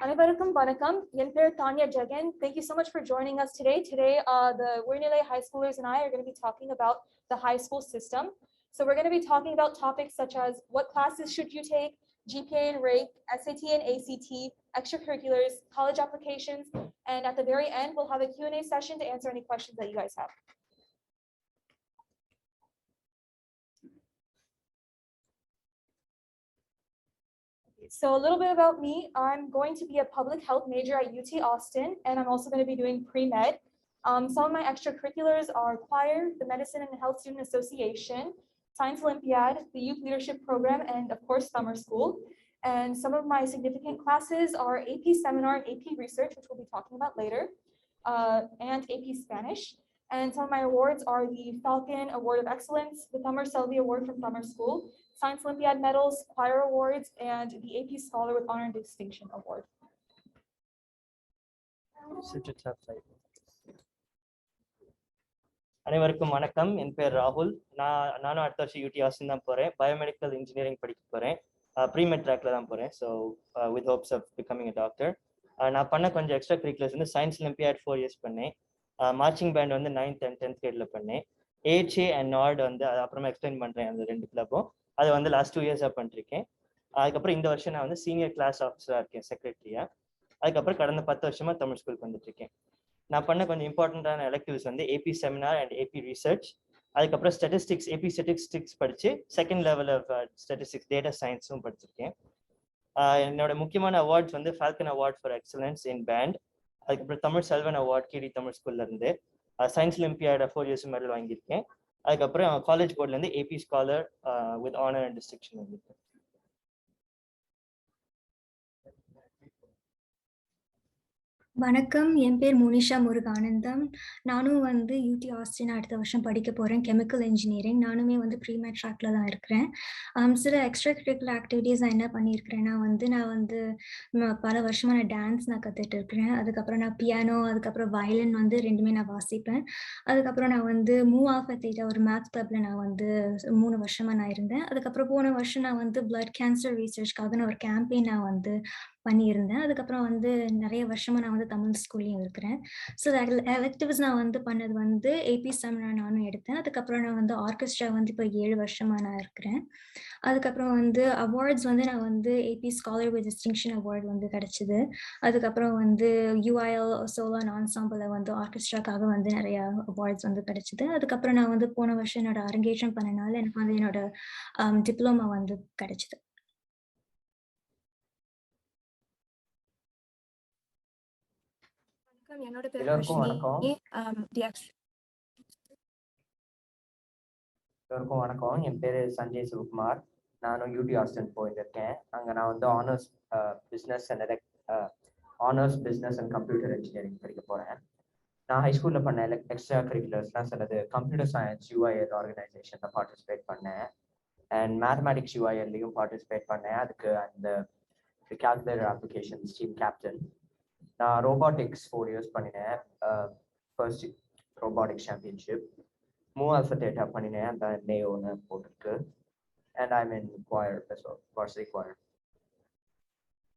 அனைவருக்கும் வணக்கம். என் பேர் Tanya Jagan. Thank you so much for joining us today. Today, the Uyar Nilai high schoolers and I are going to be talking about the high school system. So we're going to be talking about topics such as what classes should you take, GPA and rate, SAT and ACT, extracurriculars, college applications, and at the very end, we'll have a Q&A session to answer any questions that you guys have. So a little bit about me. I'm going to be a public health major at UT Austin, and I'm also going to be doing pre-med. Some of my extracurriculars are choir, the Medicine and Health Student Association, Science Olympiad, the Youth Leadership Program, and of course, summer school. And some of my significant classes are AP Seminar and AP Research, which we'll be talking about later, and AP Spanish. And some of my awards are the Falcon Award of Excellence, the Thummer Selby Award from Thummer School, Science Olympiad medals, choir awards, and the AP Scholar with Honor and Distinction Award. அனைவருக்கும் வணக்கம். என் பேர் ராகுல். நானும் அடுத்த வருஷம் UT Austin தான் போகிறேன். Biomedical engineering படிக்க போகிறேன். ப்ரீமெட் ட்ராக்ல தான் போகிறேன். So with hopes of becoming a doctor. நான் பண்ண கொஞ்சம் எக்ஸ்ட்ரா கரிக்குலர்ஸ் வந்து சயின்ஸ் ஒலிம்பியாட் 4 years பண்ணேன். மார்ச்சிங் பேண்ட் வந்து 9th and 10th கிரேடில் பண்ணேன். AHA and NORD வந்து அது அப்புறமா எக்ஸ்பிளைன் பண்ணுறேன். அந்த 2 கிளப்பும் அது வந்து லாஸ்ட் 2 years பண்ணிருக்கேன். அதுக்கப்புறம் இந்த வருஷம் நான் வந்து சீனியர் கிளாஸ் ஆஃபீஸராக இருக்கேன், செக்ரட்டரியா. அதுக்கப்புறம் கடந்த 10 வருஷமா தமிழ் ஸ்கூலுக்கு வந்துட்டு இருக்கேன். நான் பண்ண கொஞ்சம் இம்பார்ட்டண்டான எலெக்டிவ்ஸ் வந்து AP seminar and AP research. அதுக்கப்புறம் ஸ்டாட்டிஸ்டிக்ஸ், AP ஸ்டாட்டிஸ்டிக்ஸ் படிச்சு second level of statistics data சயின்ஸும் படிச்சிருக்கேன். என்னோட முக்கியமான அவார்ட்ஸ் வந்து Falcon award for excellence in band, அதுக்கப்புறம் தமிழ் செல்வன் அவார்ட் KD தமிழ் ஸ்கூல்ல இருந்து, சயின்ஸ் ஒலிம்பியாட் 4 years மெடல் வாங்கியிருக்கேன். அதுக்கப்புறம் காலேஜ் போர்ட்ல இருந்து AP scholar with honour and distinction வாங்கியிருக்கேன். வணக்கம், என் பேர் மோனிஷா முருகானந்தம். நானும் வந்து UT ஆஸ்டின் அடுத்த வருஷம் படிக்க போகிறேன், கெமிக்கல் இன்ஜினியரிங். நானுமே வந்து ப்ரீமெட் ட்ராக்ல தான் இருக்கிறேன். சில எக்ஸ்ட்ரா கரிக்குலர் ஆக்டிவிட்டீஸ் நான் என்ன பண்ணியிருக்கிறேன்னா நான் வந்து பல வருஷமாக நான் டான்ஸ் கற்றுட்டு இருக்கிறேன். அதுக்கப்புறம் நான் பியானோ, அதுக்கப்புறம் வயலின் வந்து 2மே நான் வாசிப்பேன். அதுக்கப்புறம் நான் வந்து மூவ் ஆஃப் தேட்டா ஒரு மேத்ஸ் கிளப்ல நான் வந்து 3 வருஷமா நான் இருந்தேன். அதுக்கப்புறம் போன வருஷம் நான் வந்து பிளட் கேன்சர் ரிசர்ச்காக நான் ஒரு கேம்பெயின் நான் வந்து பண்ணியிருந்தேன். அதுக்கப்புறம் வந்து நிறைய வருஷமா நான் வந்து தமிழ் ஸ்கூல்லையும் இருக்கிறேன். ஸோ எலெக்டிவ்ஸ் நான் வந்து பண்ணது வந்து AP செமினார் நானும் எடுத்தேன். அதுக்கப்புறம் நான் வந்து ஆர்கெஸ்ட்ரா வந்து இப்போ 7 வருஷமா நான் இருக்கிறேன். அதுக்கப்புறம் வந்து அவார்ட்ஸ் வந்து நான் வந்து AP scholar with distinction award வந்து கிடைச்சிது. அதுக்கப்புறம் வந்து UIL சோலோ அண்ட் ஆன்சாம்பிள் வந்து ஆர்கெஸ்ட்ராக்காக வந்து நிறைய அவார்ட்ஸ் வந்து கிடைச்சிது. அதுக்கப்புறம் நான் வந்து போன வருஷம் என்னோட அரங்கேற்றம் பண்ணனால எனக்கு வந்து என்னோட டிப்ளமா வந்து கிடைச்சிது. என்னோட பேர் ஹர்ஷினி. எல்லாருக்கும் வணக்கம். என் பேரு Sanjay சிவகுமார். நானும் UT ஆஸ்டின் போயிருக்கேன். அங்கே நான் வந்து honours business and computer engineering படிக்க போகிறேன். நான் ஹைஸ்கூலில் பண்ண எக்ஸ்ட்ரா கரிக்குலர்ஸ்லாம் சிலது கம்ப்யூட்டர் சயின்ஸ் UIL ஆர்கனைசேஷனில் பார்ட்டிசிபேட் பண்ணேன். அண்ட் மேத்தமேட்டிக்ஸ் UILலையும் பார்ட்டிசிபேட் பண்ணேன். அதுக்கு அந்த கால்குலேட்டர் அப்ளிகேஷன்ஸ் டீம் கேப்டன். நான் ரோபாட்டிக்ஸ் 4 years பண்ணினேன். First robotics championship. Move alpha theta பண்ணினேன், அந்த நேயோன்னு போட்டிருக்கு. And I mean choir, varsity choir.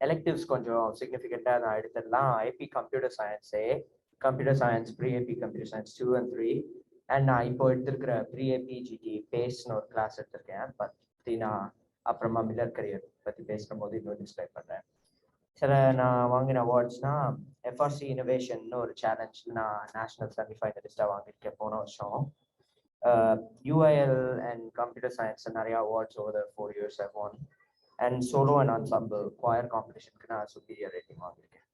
Electives கொஞ்சம் சிக்னிஃபிகண்ட்டாக நான் எடுத்துடலாம். IP computer science, pre AP computer science 2 and 3. And நான் இப்போ எடுத்திருக்கிற ப்ரீ-AP GT பேஸ்ன்னு ஒரு கிளாஸ் எடுத்திருக்கேன். பற்றி நான் அப்புறமா மில்லர் கரியர் பற்றி பேசுகிற போது இன்னும் டிஸ்கிரைப் பண்ணுறேன். சில நான் வாங்கின அவார்ட்ஸ்னா FRC இனோவேஷன் ஒரு சேலஞ்ச் நான் நேஷனல் செமிஃபைனலிஸ்டாக வாங்கியிருக்கேன் போன வருஷம். UIL அண்ட் கம்ப்யூட்டர் சயின்ஸ் நிறைய awards over the 4 years I've won. And solo and ensemble choir காம்படிஷனுக்கு நான் சுப்பீரியர் ரேட்டிங் வாங்கியிருக்கேன்.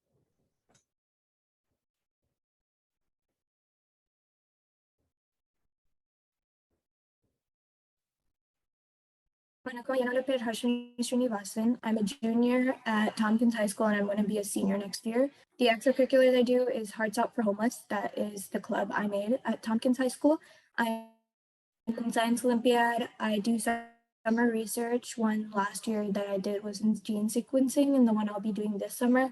என்னோட பேர் Harshini Srinivasan. I'm a junior at Tompkins High School and I'm going to be a senior next year. The extracurricular I do is Hearts Out for Homeless. That is the club I made at Tompkins High School. I'm in Science Olympiad. I do summer research. One last year that I did was in gene sequencing, and the one I'll be doing this summer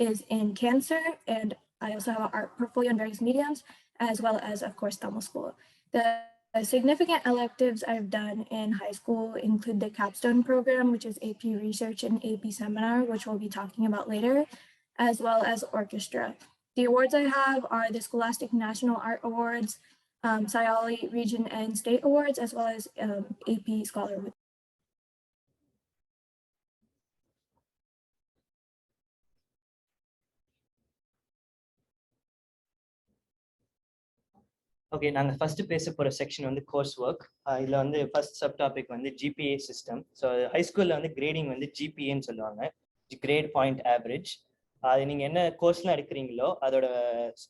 is in cancer. And I also have an art portfolio in various mediums, as well as, of course, Tamil school. The significant electives I've done in high school include the capstone program, which is AP research and AP seminar, which we'll be talking about later. as well as orchestra. The awards I have are the Scholastic National Art Awards, Sayali Region and State Awards, as well as AP Scholar. Okay, நாங்கள் first பேச போகிற section வந்து course work. இதில் வந்து first sub topic வந்து GPA system. So ஹைஸ்கூலில் வந்து grading வந்து ஜிபிஏன்னு சொல்லுவாங்க, கிரேட் பாயிண்ட் ஆவரேஜ். அது நீங்கள் என்ன கோர்ஸ்லாம் எடுக்கிறீங்களோ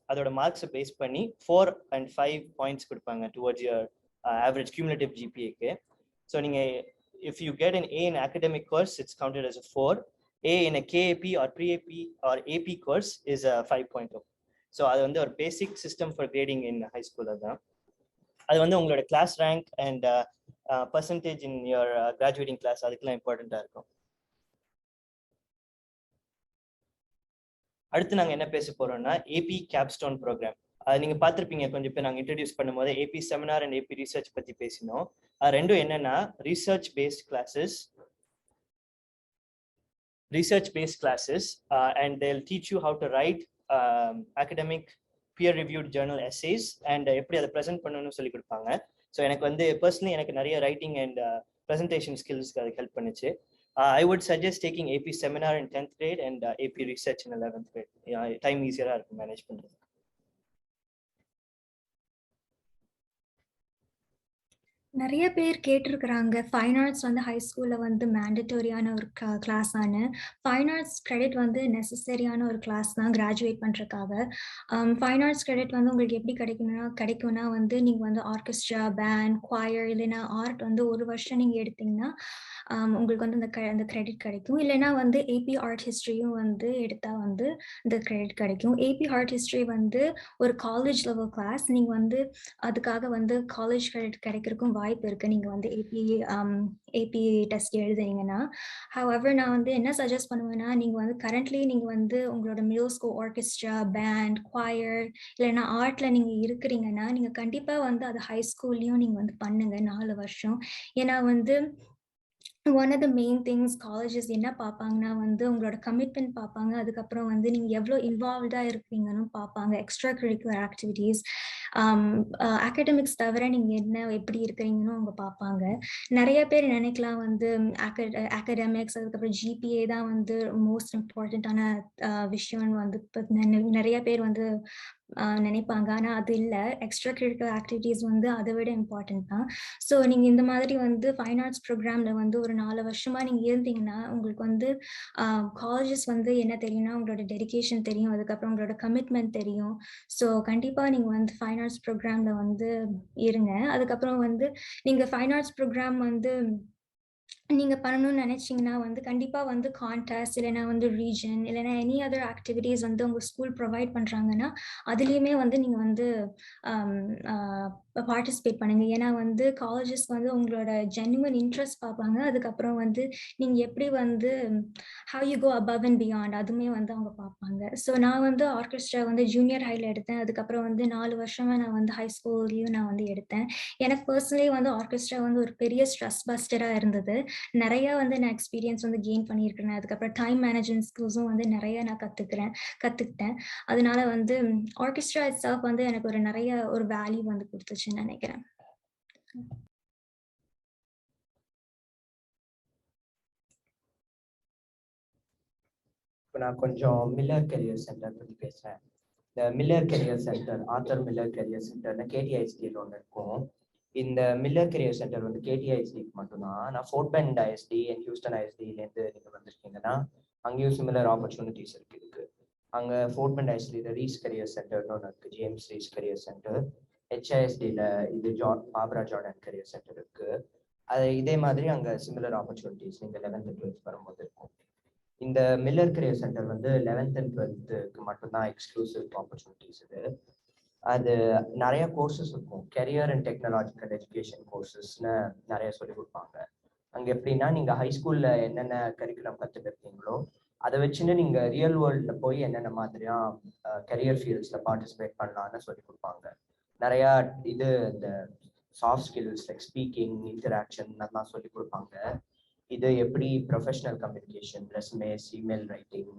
அதோட மார்க்ஸை பேஸ் பண்ணி 4 and 5 பாயிண்ட்ஸ் கொடுப்பாங்க டுவர்ட்ஸ் யுவர் ஆவரேஜ் கியூமுலேட்டிவ் ஜிபிஏக்கு. ஸோ நீங்கள் if you get an A in academic course, it's counted as a 4. A in a KAP or pre-AP or AP course is a 5.0. So அது வந்து ஒரு basic system for grading in high school. அதுதான் அது வந்து உங்களோட class rank and percentage in your graduating class அதுக்கெல்லாம் இம்பார்ட்டண்ட்டாக இருக்கும். அடுத்து நாங்கள் என்ன பேச போறோம்னா ஏபி கேப்ஸ்டோன் ப்ரோக்ராம். அது நீங்கள் பார்த்துருப்பீங்க கொஞ்சம் பேர் நாங்கள் இன்ட்ரடியூஸ் பண்ணும்போது AP seminar and AP research பற்றி பேசினோம். அது ரெண்டும் என்னன்னா research based classes and they'll teach you how to write academic peer-reviewed journal essays and எப்படி அதை ப்ரெசென்ட் பண்ணணும்னு சொல்லி கொடுப்பாங்க. ஸோ எனக்கு வந்து பர்சனலி எனக்கு நிறைய ரைட்டிங் அண்ட் ப்ரெசன்டேஷன் ஸ்கில்ஸ்க்கு அது ஹெல்ப் பண்ணுச்சு. I would suggest taking AP seminar in 10th grade and AP research in 11th grade. Time easier to manage பண்றது. நிறைய பேர் கேட்டிருக்கிறாங்க ஃபைன் ஆர்ட்ஸ் வந்து ஹை ஸ்கூலில் வந்து மேண்டட்டோரியான ஒரு கிளாஸான ஃபைன் ஆர்ட்ஸ் கிரெடிட் வந்து நெசசரியான ஒரு கிளாஸ் தான் கிராஜுவேட் பண்ணுறதுக்காக. ஃபைன் ஆர்ட்ஸ் கிரெடிட் வந்து உங்களுக்கு எப்படி கிடைக்கும்னா வந்து நீங்கள் வந்து ஆர்கெஸ்ட்ரா, பேண்ட், குவாயர் இல்லைன்னா ஆர்ட் வந்து ஒரு வருஷம் நீங்கள் எடுத்தீங்கன்னா உங்களுக்கு வந்து அந்த கிரெடிட் கிடைக்கும். இல்லைன்னா வந்து ஏபி ஆர்ட் ஹிஸ்ட்ரியும் வந்து எடுத்தால் வந்து இந்த கிரெடிட் கிடைக்கும். ஏபி ஆர்ட் ஹிஸ்ட்ரி வந்து ஒரு காலேஜ் லெவல் கிளாஸ். நீங்கள் வந்து அதுக்காக வந்து காலேஜ் கிரெடிட் கிடைக்கிறதுக்கும் வாய்ப்பு இருக்கு நீங்க வந்து ஏபி டெஸ்ட் எழுதுனீங்கன்னா. ஹவெவர் நான் வந்து என்ன சஜஸ்ட் பண்ணுவேன்னா, நீங்க வந்து கரண்ட்லி நீங்க வந்து உங்களோட middle school orchestra, band, choir இல்லைன்னா ஆர்ட்ல நீங்க இருக்கிறீங்கன்னா நீங்க கண்டிப்பா வந்து அது ஹை ஸ்கூல்லையும் நீங்க வந்து பண்ணுங்க 4 வருஷம். ஏன்னா வந்து one of the main things colleges என்ன பார்ப்பாங்கன்னா வந்து உங்களோட கமிட்மெண்ட் பார்ப்பாங்க. அதுக்கப்புறம் வந்து நீங்க எவ்வளோ இன்வால்வ்டாக இருக்கீங்கன்னு பார்ப்பாங்க. எக்ஸ்ட்ரா கரிக்குலர் ஆக்டிவிட்டீஸ், அகாடமிக்ஸ் தவிர நீங்க என்ன எப்படி இருக்கிறீங்கன்னு அவங்க பார்ப்பாங்க. நிறைய பேர் நினைக்கலாம் வந்து அகாடமிக்ஸ் அதுக்கப்புறம் ஜிபிஏ தான் வந்து மோஸ்ட் இம்பார்ட்டண்ட்டான விஷயம்னு வந்து நிறைய பேர் வந்து நினைப்பாங்க. ஆனால் அது இல்லை, எக்ஸ்ட்ரா கரிக்குலர் ஆக்டிவிட்டீஸ் வந்து அதை விட இம்பார்ட்டன்ட் தான். ஸோ நீங்கள் இந்த மாதிரி வந்து ஃபைன் ஆர்ட்ஸ் ப்ரோக்ராமில் வந்து ஒரு 4 வருஷமா நீங்கள் இருந்தீங்கன்னா உங்களுக்கு வந்து காலேஜஸ் வந்து என்ன தெரியும்னா உங்களோட டெடிகேஷன் தெரியும், அதுக்கப்புறம் உங்களோட கமிட்மெண்ட் தெரியும். ஸோ கண்டிப்பாக நீங்கள் வந்து ஃபைன் ஆர்ட்ஸ் ப்ரோக்ராமில் வந்து இருங்க. அதுக்கப்புறம் வந்து நீங்கள் ஃபைன் ஆர்ட்ஸ் ப்ரோக்ராம் வந்து நீங்க பண்ணணும்னு நினைச்சீங்கன்னா வந்து கண்டிப்பா வந்து கான்டெஸ்ட் இல்லைன்னா வந்து ரீஜன் இல்லைன்னா எனி அதர் ஆக்டிவிட்டீஸ் வந்து உங்க ஸ்கூல் ப்ரொவைட் பண்றாங்கன்னா அதுலயுமே வந்து நீங்க வந்து பார்ட்டிசிபேட் பண்ணுங்க. ஏன்னா வந்து காலேஜஸ் வந்து உங்களோட ஜென்யூன் இன்ட்ரெஸ்ட் பார்ப்பாங்க. அதுக்கப்புறம் வந்து நீங்க எப்படி வந்து how you go above and beyond அதுவுமே வந்து அவங்க பார்ப்பாங்க. ஸோ நான் வந்து ஆர்கெஸ்ட்ரா வந்து ஜூனியர் ஹைல எடுத்தேன். அதுக்கப்புறம் வந்து 4 வருஷமா நான் வந்து ஹை ஸ்கூல்லையும் நான் வந்து எடுத்தேன். எனக்கு பர்சனலி வந்து ஆர்கெஸ்ட்ரா வந்து ஒரு பெரிய ஸ்ட்ரெஸ் பஸ்டரா இருந்தது. நிறைய வந்து நான் எக்ஸ்பீரியன்ஸ் வந்து கெயின் பண்ணியிருக்கிறேன். அதுக்கப்புறம் டைம் மேனேஜ்மெண்ட் ஸ்கில்ஸும் வந்து நிறைய நான் கற்றுக்கிட்டேன். அதனால வந்து ஆர்கெஸ்ட்ரா இட் செல்ஃப் வந்து எனக்கு ஒரு நிறைய ஒரு வேல்யூ வந்து கொடுத்துச்சுன்னு நினைக்கிறேன். இப்போ நான் கொஞ்சம் மில்லர் கெரியர் சென்டர் பற்றி பேசுகிறேன். இந்த Miller Career Center, Arthur Miller Career சென்டர்னு கேடிஐஎஸ்டியில் ஒன்று இருக்கும். இந்த மில்லர் கெரியர் சென்டர் வந்து கேடிஐஎஸ்டிக்கு மட்டும்தான். நான் Fort Bend ISD and Houston ஐஎஸ்டிலேருந்து நீங்கள் வந்திருக்கீங்கன்னா அங்கேயும் சிமிலர் ஆப்பர்ச்சுனிட்டிஸ் இருக்குது. அங்கே ஃபோர்ட் பெண்ட் ஐஎஸ்டியில் ரீஸ் கெரியர் சென்டர்னு ஒன்று இருக்குது, ஜேம்ஸ் ரீஸ் கெரியர் சென்டர். ஹெச்ஐஎஸ்டியில் இது பாப்ரா ஜார்டன் கெரியர் சென்டர் இருக்குது. அது இதே மாதிரி அங்கே சிமிலர் ஆப்பர்ச்சுனிட்டிஸ் நீங்கள் 11th and 12th வரும்போது இருக்கும். இந்த மில்லர் கெரியர் சென்டர் வந்து 11th and 12th மட்டும்தான் எக்ஸ்க்ளூசிவ் ஆப்பர்ச்சுனிட்டிஸ். அது நிறைய கோர்சஸ் இருக்கும். கெரியர் அண்ட் டெக்னாலஜிக்கல் எஜுகேஷன் கோர்சஸ்ன்னு நிறைய சொல்லிக் கொடுப்பாங்க. அங்கே எப்படின்னா நீங்கள் ஹை ஸ்கூலில் என்னென்ன கரிக்குலம் கற்றுக்கிட்டீங்களோ அதை வச்சுன்னு நீங்கள் ரியல் வேர்ல்டில் போய் என்னென்ன மாதிரியா கெரியர் ஃபீல்ட்ஸில் பார்ட்டிசிபேட் பண்ணலான்னு சொல்லிக் கொடுப்பாங்க. நிறையா இது இந்த soft skills like speaking, interaction அதெல்லாம் சொல்லிக் கொடுப்பாங்க. இது எப்படி professional communication, resumes, email writing,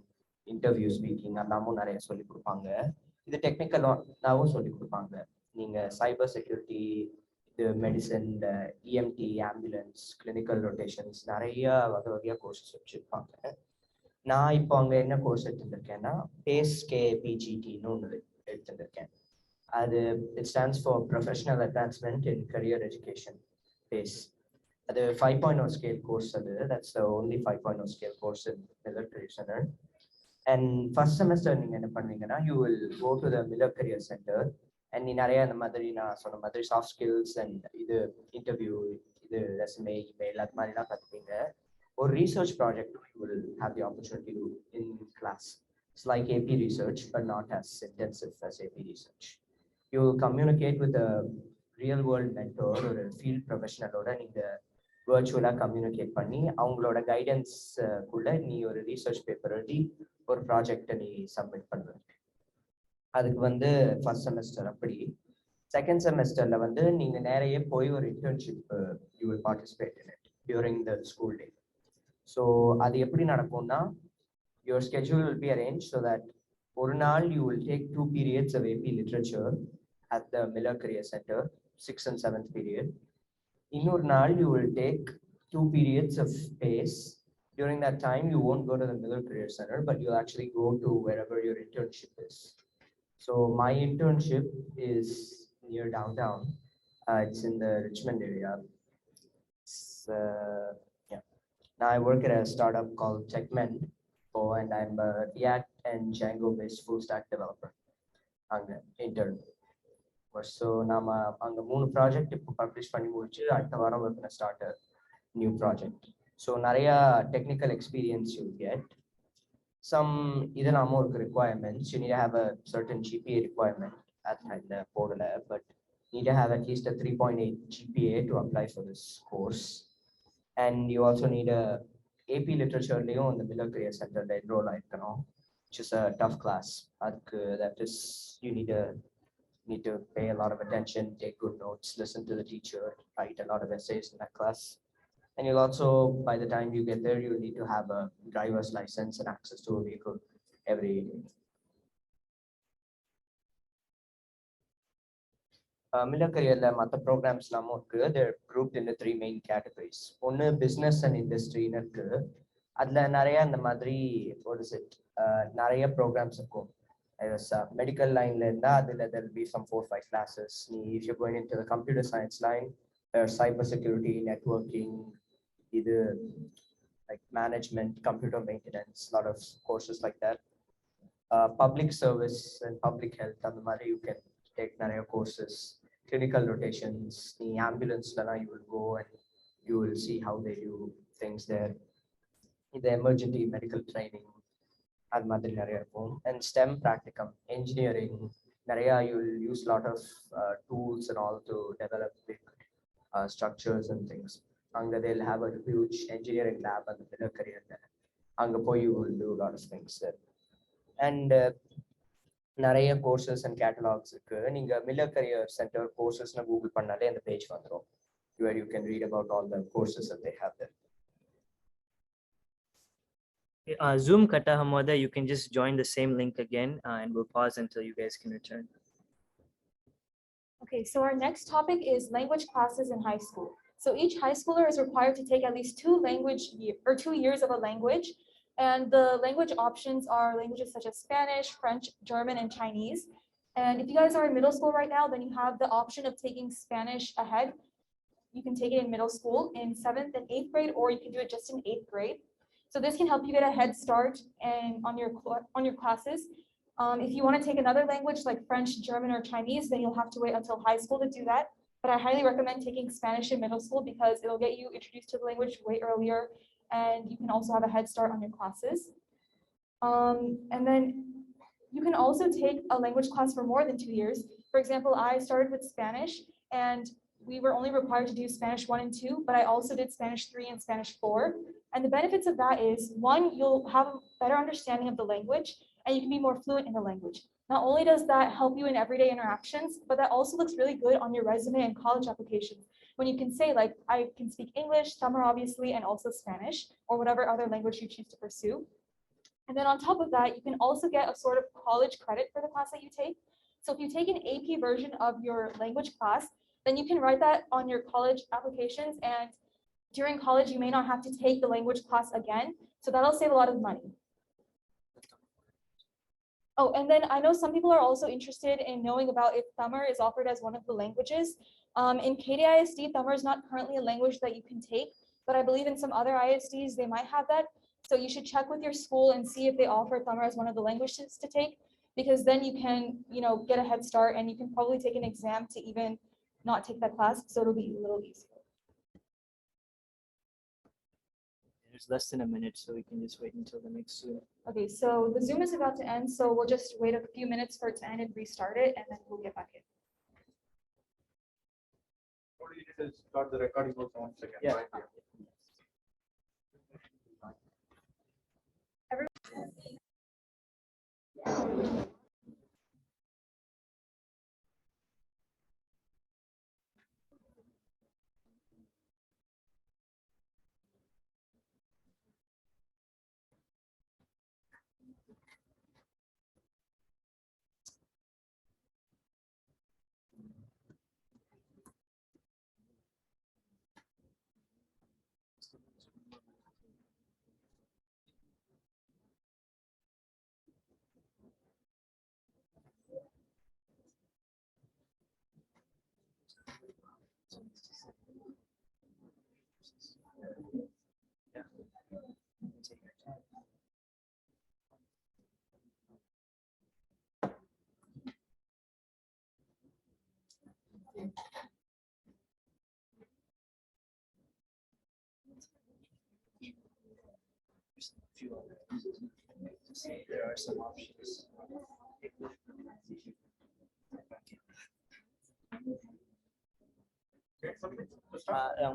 interview speaking எல்லாமும் நிறைய சொல்லி கொடுப்பாங்க. இது டெக்னிக்கலாகவும் சொல்லி கொடுப்பாங்க. நீங்கள் சைபர் செக்யூரிட்டி, இது medicine, EMT, ambulance, clinical rotations நிறைய வகையாக கோர்சஸ் வச்சுருப்பாங்க. நான் இப்போ அங்கே என்ன கோர்ஸ் எடுத்துருக்கேன்னா பேஸ் கேபிஜிடின்னு ஒன்று எடுத்துருக்கேன். அது it stands for professional advancement in career education base. அது 5.0 scale course. That's the only 5.0 scale course in Miller Career Center. And first semester நீங்கள் என்ன பண்ணுவீங்கன்னா you will go to the Miller Career Center and நீ நிறைய இந்த மாதிரி நான் சொன்ன மாதிரி சாஃப்ட் ஸ்கில்ஸ் அண்ட் இது இன்டர்வியூ, இது ரெஸ்யூமே, இமெயில் அது மாதிரிலாம் கற்றுப்பீங்க. ஒரு research project you will have the opportunity to in class. It's like AP research but not as intensive as AP research. You will communicate with a real world mentor or a field professional நீங்கள் virtually communicate பண்ணி அவங்களோட கைடன்ஸ்க்குள்ள நீ ஒரு research paper எழுதி ஒரு ப்ராஜெக்டை நீ submit பண்ணுவ. அதுக்கு வந்து ஃபர்ஸ்ட் செமஸ்டர். அப்படி செகண்ட் செமஸ்டர்ல நீங்க நிறைய போய் ஒரு internship you will participate in it during the school day. So அது எப்படி நடக்கும்னா your schedule will be arrange so that ஒரு நாள் you will take 2 periods of AP literature at the Miller Career Center, 6th and 7th period. இன்னொரு நாள் you will take 2 periods of PACE. During that time, you won't go to the Miller Career Center, but you'll actually go to wherever your internship is. So my internship is near downtown. It's in the Richmond area. Yeah. Now I work at a startup called Techment, and I'm a React and Django-based full stack developer. I'm an intern. So நாம் அங்கே 3 project இப்போ publish பண்ணி முடிச்சு அடுத்த வாரம் work start new project. So நிறையா technical experience you get. Some இதெல்லாமும் இருக்கு requirements. You need have a certain GPA requirement. அது நான் இந்த போடலை, but need have at least a 3.8 GPA to apply for this course. And you also need a AP லிட்ரேச்சர்லேயும் இந்த Miller Career சென்டரில் enrol ஆயிருக்கணும், which is a tough class. அதுக்கு that is you need to pay a lot of attention, take good notes, listen to the teacher, write a lot of essays in that class. And you'll also, by the time you get there, you'll need to have a driver's license and access to a vehicle every day. Miller Career மற்ற ப்ரோக்ராம்ஸ்லாமும் இருக்கு. They're grouped into 3 main categories. ஒன்று business and இண்டஸ்ட்ரின்னு இருக்கு. அதில் நிறைய இந்த மாதிரி நிறைய programs இருக்கும். Medical line there will be some 4-5 classes. If you're going into the computer science line, there's cyber security, networking, either like management, computer maintenance, a lot of courses like that. Public service and public health, and you can take நிறைய courses. Clinical rotations, the ambulance you will go and you will see how they do things there. The emergency medical training, அது மாதிரி நிறைய இருக்கும். And STEM practicum, engineering, நிறைய you will use a lot of tools and all to develop big structures and things. அங்கே they'll have a huge engineering lab and the Miller Career there. அங்கே போய் you will do a lot of things there. And நிறைய courses and catalogs இருக்கு. நீங்கள் Miller Career Center courses Google பண்ணாலே அந்த page வந்துடும் where you can read about all the courses that they have there. Zoom cut ஆகும்போது you can just join the same link again and we'll pause until you guys can return. Okay, so our next topic is language classes in high school. So each high schooler is required to take at least 2 years of a language. And the language options are languages such as Spanish, French, German, and Chinese. And if you guys are in middle school right now, then you have the option of taking Spanish ahead. You can take it in middle school in 7th and 8th grade, or you can do it just in 8th grade. So this can help you get a head start and on your classes. If you want to take another language like French, German, or Chinese, then you'll have to wait until high school to do that. But I highly recommend taking Spanish in middle school because it'll get you introduced to the language way earlier, and you can also have a head start on your classes. And then you can also take a language class for more than 2 years. For example, I started with Spanish, and we were only required to do Spanish 1 and 2, but I also did Spanish 3 and Spanish 4. And the benefits of that is, one, you'll have a better understanding of the language and you can be more fluent in the language. Not only does that help you in everyday interactions, but that also looks really good on your resume and college applications. When you can say like, I can speak English, summer obviously, and also Spanish, or whatever other language you choose to pursue. And then on top of that, you can also get a sort of college credit for the class that you take. So if you take an AP version of your language class, then you can write that on your college applications, and during college, you may not have to take the language class again. So that'll save a lot of money. Oh, and then I know some people are also interested in knowing about if Tamil is offered as one of the languages. In Katy ISD, Tamil is not currently a language that you can take, but I believe in some other ISDs, they might have that. So you should check with your school and see if they offer Tamil as one of the languages to take, because then you can, get a head start and you can probably take an exam to even not take that class. So it'll be a little easier. It's less than a minute, so we can just wait until the next Zoom. Okay, so the Zoom is about to end, so we'll just wait a few minutes for it to end and restart it, and then we'll get back in. What do you need to start the recording for 1 second? Yeah. Right here. There are some options.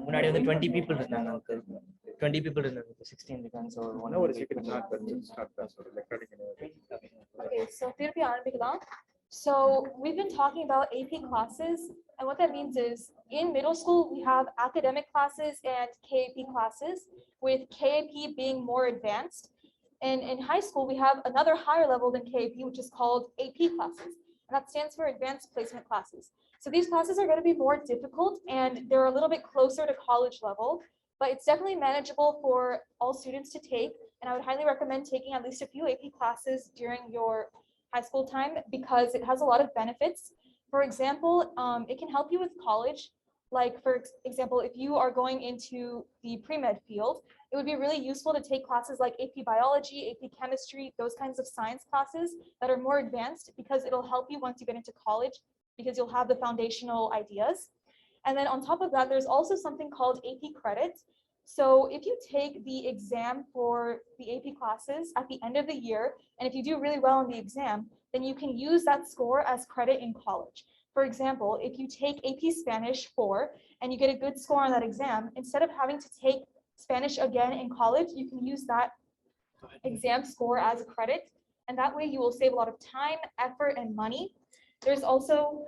முன்னாடி வந்து 20 people இருந்தாங்க uncle. 20 people இருந்தாங்க. 16 இருக்காங்க. So one No worries, you can start, but start that sort of recording. Okay, so திருப்பி ஆரம்பிக்கலாம். So we've been talking about AP classes, and what that means is in middle school we have academic classes and KAP classes, with KAP being more advanced. And in high school we have another higher level than KAP, which is called AP classes, and that stands for advanced placement classes. So these classes are going to be more difficult and they're a little bit closer to college level, but it's definitely manageable for all students to take. And I would highly recommend taking at least a few AP classes during your high school time because it has a lot of benefits. For example, it can help you with college. Like for example, if you are going into the pre-med field, it would be really useful to take classes like AP biology, AP chemistry, those kinds of science classes that are more advanced, because it'll help you once you get into college, because you'll have the foundational ideas. And then on top of that, there's also something called AP credits. So if you take the exam for the AP classes at the end of the year, and if you do really well in the exam, then you can use that score as credit in college. For example, if you take AP Spanish 4 and you get a good score on that exam, instead of having to take Spanish again in college, you can use that exam score as a credit. And that way you will save a lot of time, effort, and money. There's also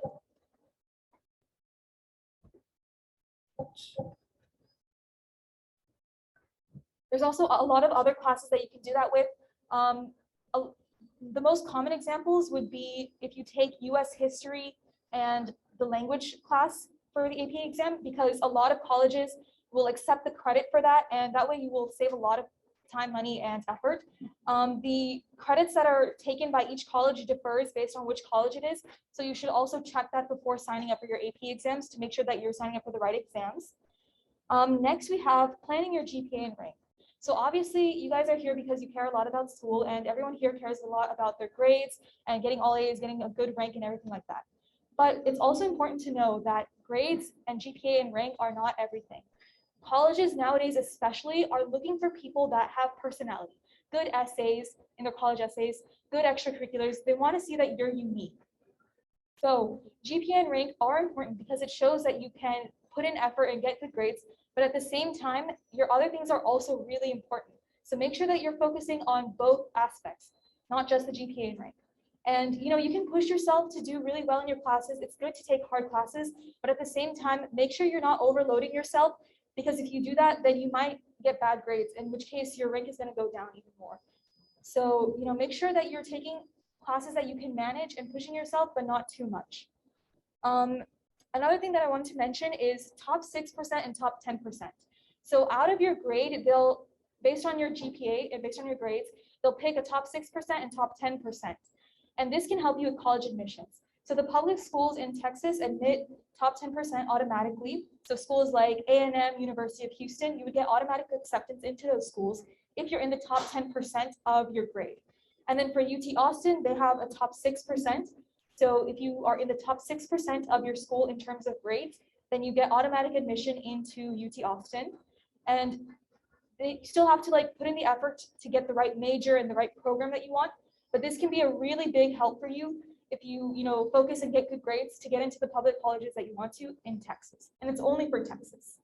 a lot of other classes that you can do that with. The most common examples would be if you take US history and the language class for the AP exam, because a lot of colleges will accept the credit for that, and that way you will save a lot of time, money, and effort. The credits that are taken by each college differs based on which college it is, so you should also check that before signing up for your AP exams to make sure that you're signing up for the right exams. Next, we have planning your GPA and rank. So obviously, you guys are here because you care a lot about school, and everyone here cares a lot about their grades and getting all A's, getting a good rank, and everything like that. But it's also important to know that grades and GPA and rank are not everything. Colleges nowadays especially are looking for people that have personality, good essays in their college essays, good extracurriculars. They want to see that you're unique. So GPA and rank are important because it shows that you can put in effort and get good grades, but at the same time, your other things are also really important. So make sure that you're focusing on both aspects, not just the GPA and rank. And you can push yourself to do really well in your classes. It's good to take hard classes, but at the same time, make sure you're not overloading yourself, because if you do that, then you might get bad grades, in which case your rank is going to go down even more. So, make sure that you're taking classes that you can manage and pushing yourself, but not too much. Another thing that I want to mention is top 6% and top 10%. So out of your grade, based on your GPA and based on your grades, they'll pick a top 6% and top 10%. And this can help you with college admissions. So the public schools in Texas admit top 10% automatically. So schools like A&M, University of Houston, you would get automatic acceptance into those schools if you're in the top 10% of your grade. And then for UT Austin, they have a top 6%. So if you are in the top 6% of your school in terms of grades, then you get automatic admission into UT Austin. And you still have to put in the effort to get the right major and the right program that you want. But this can be a really big help for you if you, focus and get good grades to get into the public colleges that you want to in Texas. And it's only for Texas.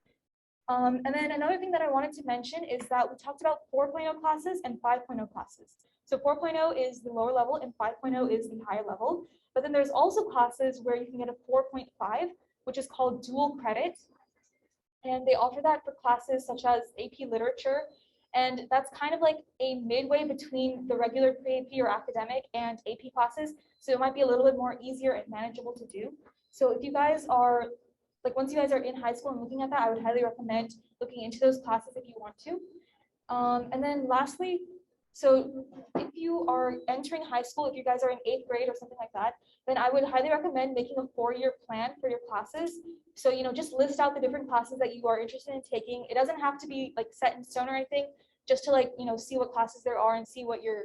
And then another thing that I wanted to mention is that we talked about 4.0 classes and 5.0 classes. So 4.0 is the lower level and 5.0 is the higher level. But then there's also classes where you can get a 4.5, which is called dual credit. And they offer that for classes such as AP Literature. And that's kind of like a midway between the regular pre-AP or academic and AP classes. So it might be a little bit more easier and manageable to do. So if you guys are, once you guys are in high school and looking at that, I would highly recommend looking into those classes if you want to. And then lastly, so if you are entering high school, if you guys are in 8th grade or something like that, then I would highly recommend making a 4-year plan for your classes. So, just list out the different classes that you are interested in taking. It doesn't have to be set in stone or anything, just to see what classes there are and see what your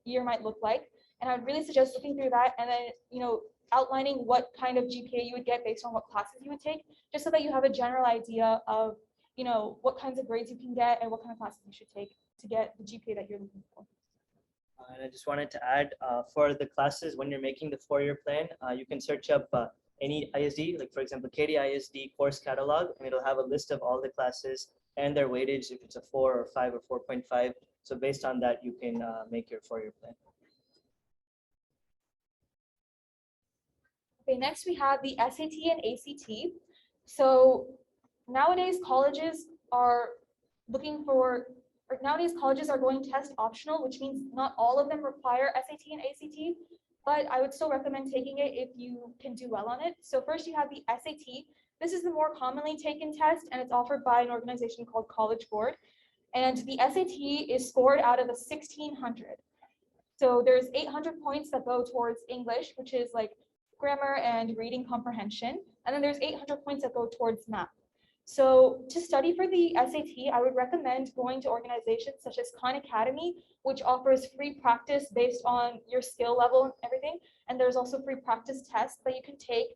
year might look like. And I would really suggest looking through that and then, outlining what kind of GPA you would get based on what classes you would take, just so that you have a general idea of, what kinds of grades you can get and what kind of classes you should take to get the GPA that you're looking for. And I just wanted to add, for the classes, when you're making the 4-year plan, you can search up any ISD, like for example, Katy ISD course catalog, and it'll have a list of all the classes and their weightage, if it's a 4 or 5 or 4.5. So based on that, you can make your 4-year plan. Okay, next we have the SAT and ACT. So nowadays colleges are going test optional, which means not all of them require SAT and ACT, but I would still recommend taking it if you can do well on it. So first you have the SAT. This is the more commonly taken test, and it's offered by an organization called College Board. And the SAT is scored out of a 1600. So there's 800 points that go towards English, which is grammar and reading comprehension. And then there's 800 points that go towards math. So to study for the SAT, I would recommend going to organizations such as Khan Academy, which offers free practice based on your skill level and everything. And there's also free practice tests that you can take.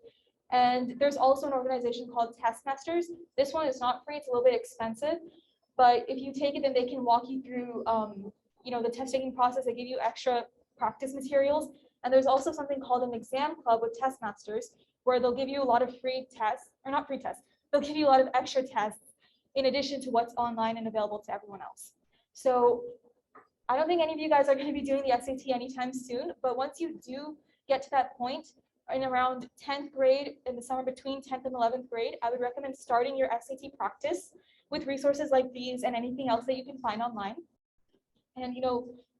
And there's also an organization called Test Masters. This one is not free, it's a little bit expensive. But if you take it, then they can walk you through the test taking process. They give you extra practice materials. And there's also something called an exam club with Test Masters, where they'll give you a lot of free tests, or not free tests, they'll give you a lot of extra tests in addition to what's online and available to everyone else. So I don't think any of you guys are going to be doing the SAT anytime soon, but once you do get to that point in around 10th grade, in the summer between 10th and 11th grade, I would recommend starting your SAT practice with resources like these and anything else that you can find online. And,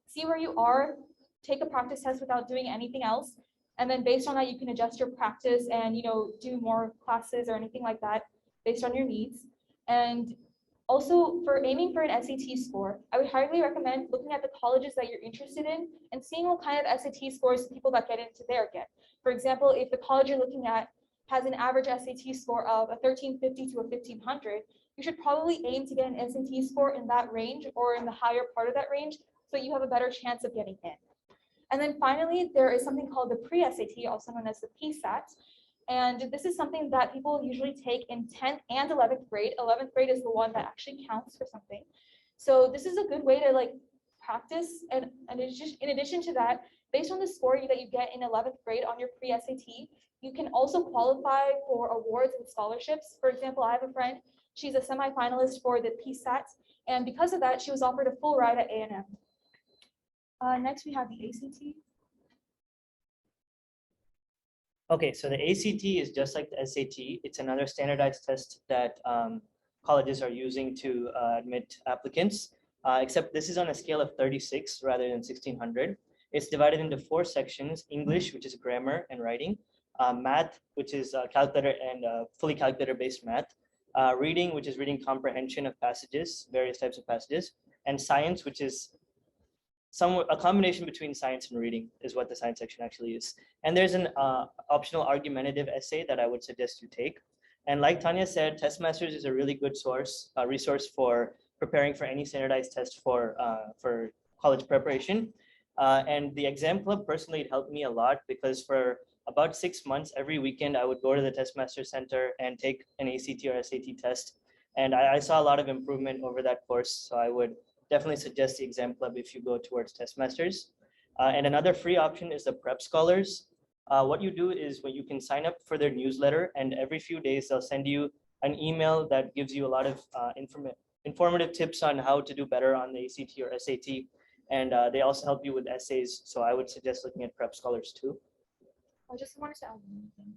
see where you are, take a practice test without doing anything else. And then based on that, you can adjust your practice and, do more classes or anything like that based on your needs. And also for aiming for an SAT score, I would highly recommend looking at the colleges that you're interested in and seeing what kind of SAT scores people that get into there get. For example, if the college you're looking at has an average SAT score of a 1350 to a 1500, you should probably aim to get an SAT score in that range or in the higher part of that range, so you have a better chance of getting in. And then finally, there is something called the pre-SAT, also known as the PSAT. And this is something that people usually take in 10th and 11th grade. 11th grade is the one that actually counts for something. So this is a good way to practice. And in addition to that, based on the score that you get in 11th grade on your pre-SAT, you can also qualify for awards and scholarships. For example, I have a friend, she's a semi-finalist for the PSAT. And because of that, she was offered a full ride at A&M. Next, we have the ACT. Okay, so the ACT is just like the SAT. It's another standardized test that colleges are using to admit applicants. except this is on a scale of 36 rather than 1600. It's divided into 4 sections: English, which is grammar and writing, math, which is calculator and fully calculator-based math, reading, which is reading comprehension of passages, various types of passages, and science, which is a combination between science and reading is what the science section actually is. And there's an optional argumentative essay that I would suggest you take. And like Tanya said, Testmasters is a really good resource for preparing for any standardized test for college preparation. And the exam club, personally, it helped me a lot because for about 6 months, every weekend, I would go to the Testmaster Center and take an ACT or SAT test. And I saw a lot of improvement over that course. So I would definitely suggest the exam club if you go towards Testmasters. And another free option is the Prep Scholars. What you do is when you can sign up for their newsletter, and every few days they'll send you an email that gives you a lot of informative tips on how to do better on the ACT or SAT. And they also help you with essays. So I would suggest looking at Prep Scholars too. I just wanted to add one thing.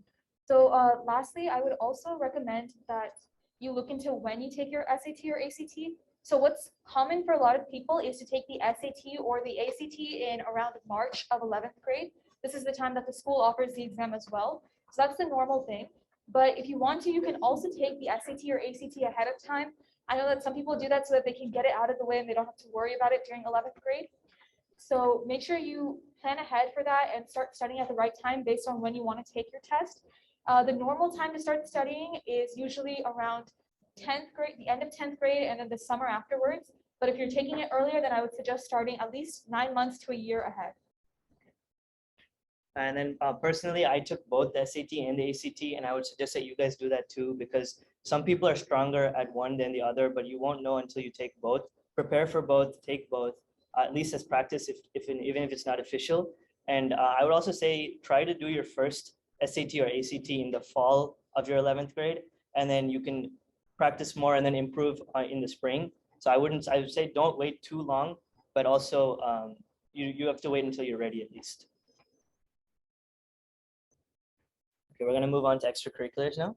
So lastly, I would also recommend that you look into when you take your SAT or ACT. So what's common for a lot of people is to take the SAT or the ACT in around March of 11th grade. This is the time that the school offers the exam as well. So that's the normal thing. But if you want to, you can also take the SAT or ACT ahead of time. I know that some people do that so that they can get it out of the way and they don't have to worry about it during 11th grade. So make sure you plan ahead for that and start studying at the right time based on when you want to take your test. The normal time to start studying is usually around 10th grade, the end of 10th grade, and then the summer afterwards. But if you're taking it earlier, then I would suggest starting at least 9 months to a year ahead. And then personally, I took both the SAT and the ACT, and I would suggest that you guys do that too, because some people are stronger at one than the other, but you won't know until you take both. Prepare for both, take both, at least as practice, even if it's not official. And I would also say, try to do your first SAT or ACT in the fall of your 11th grade, and then you can practice more and then improve in the spring. So I would say don't wait too long, but also you have to wait until you're ready at least. Okay, we're gonna move on to extracurriculars now.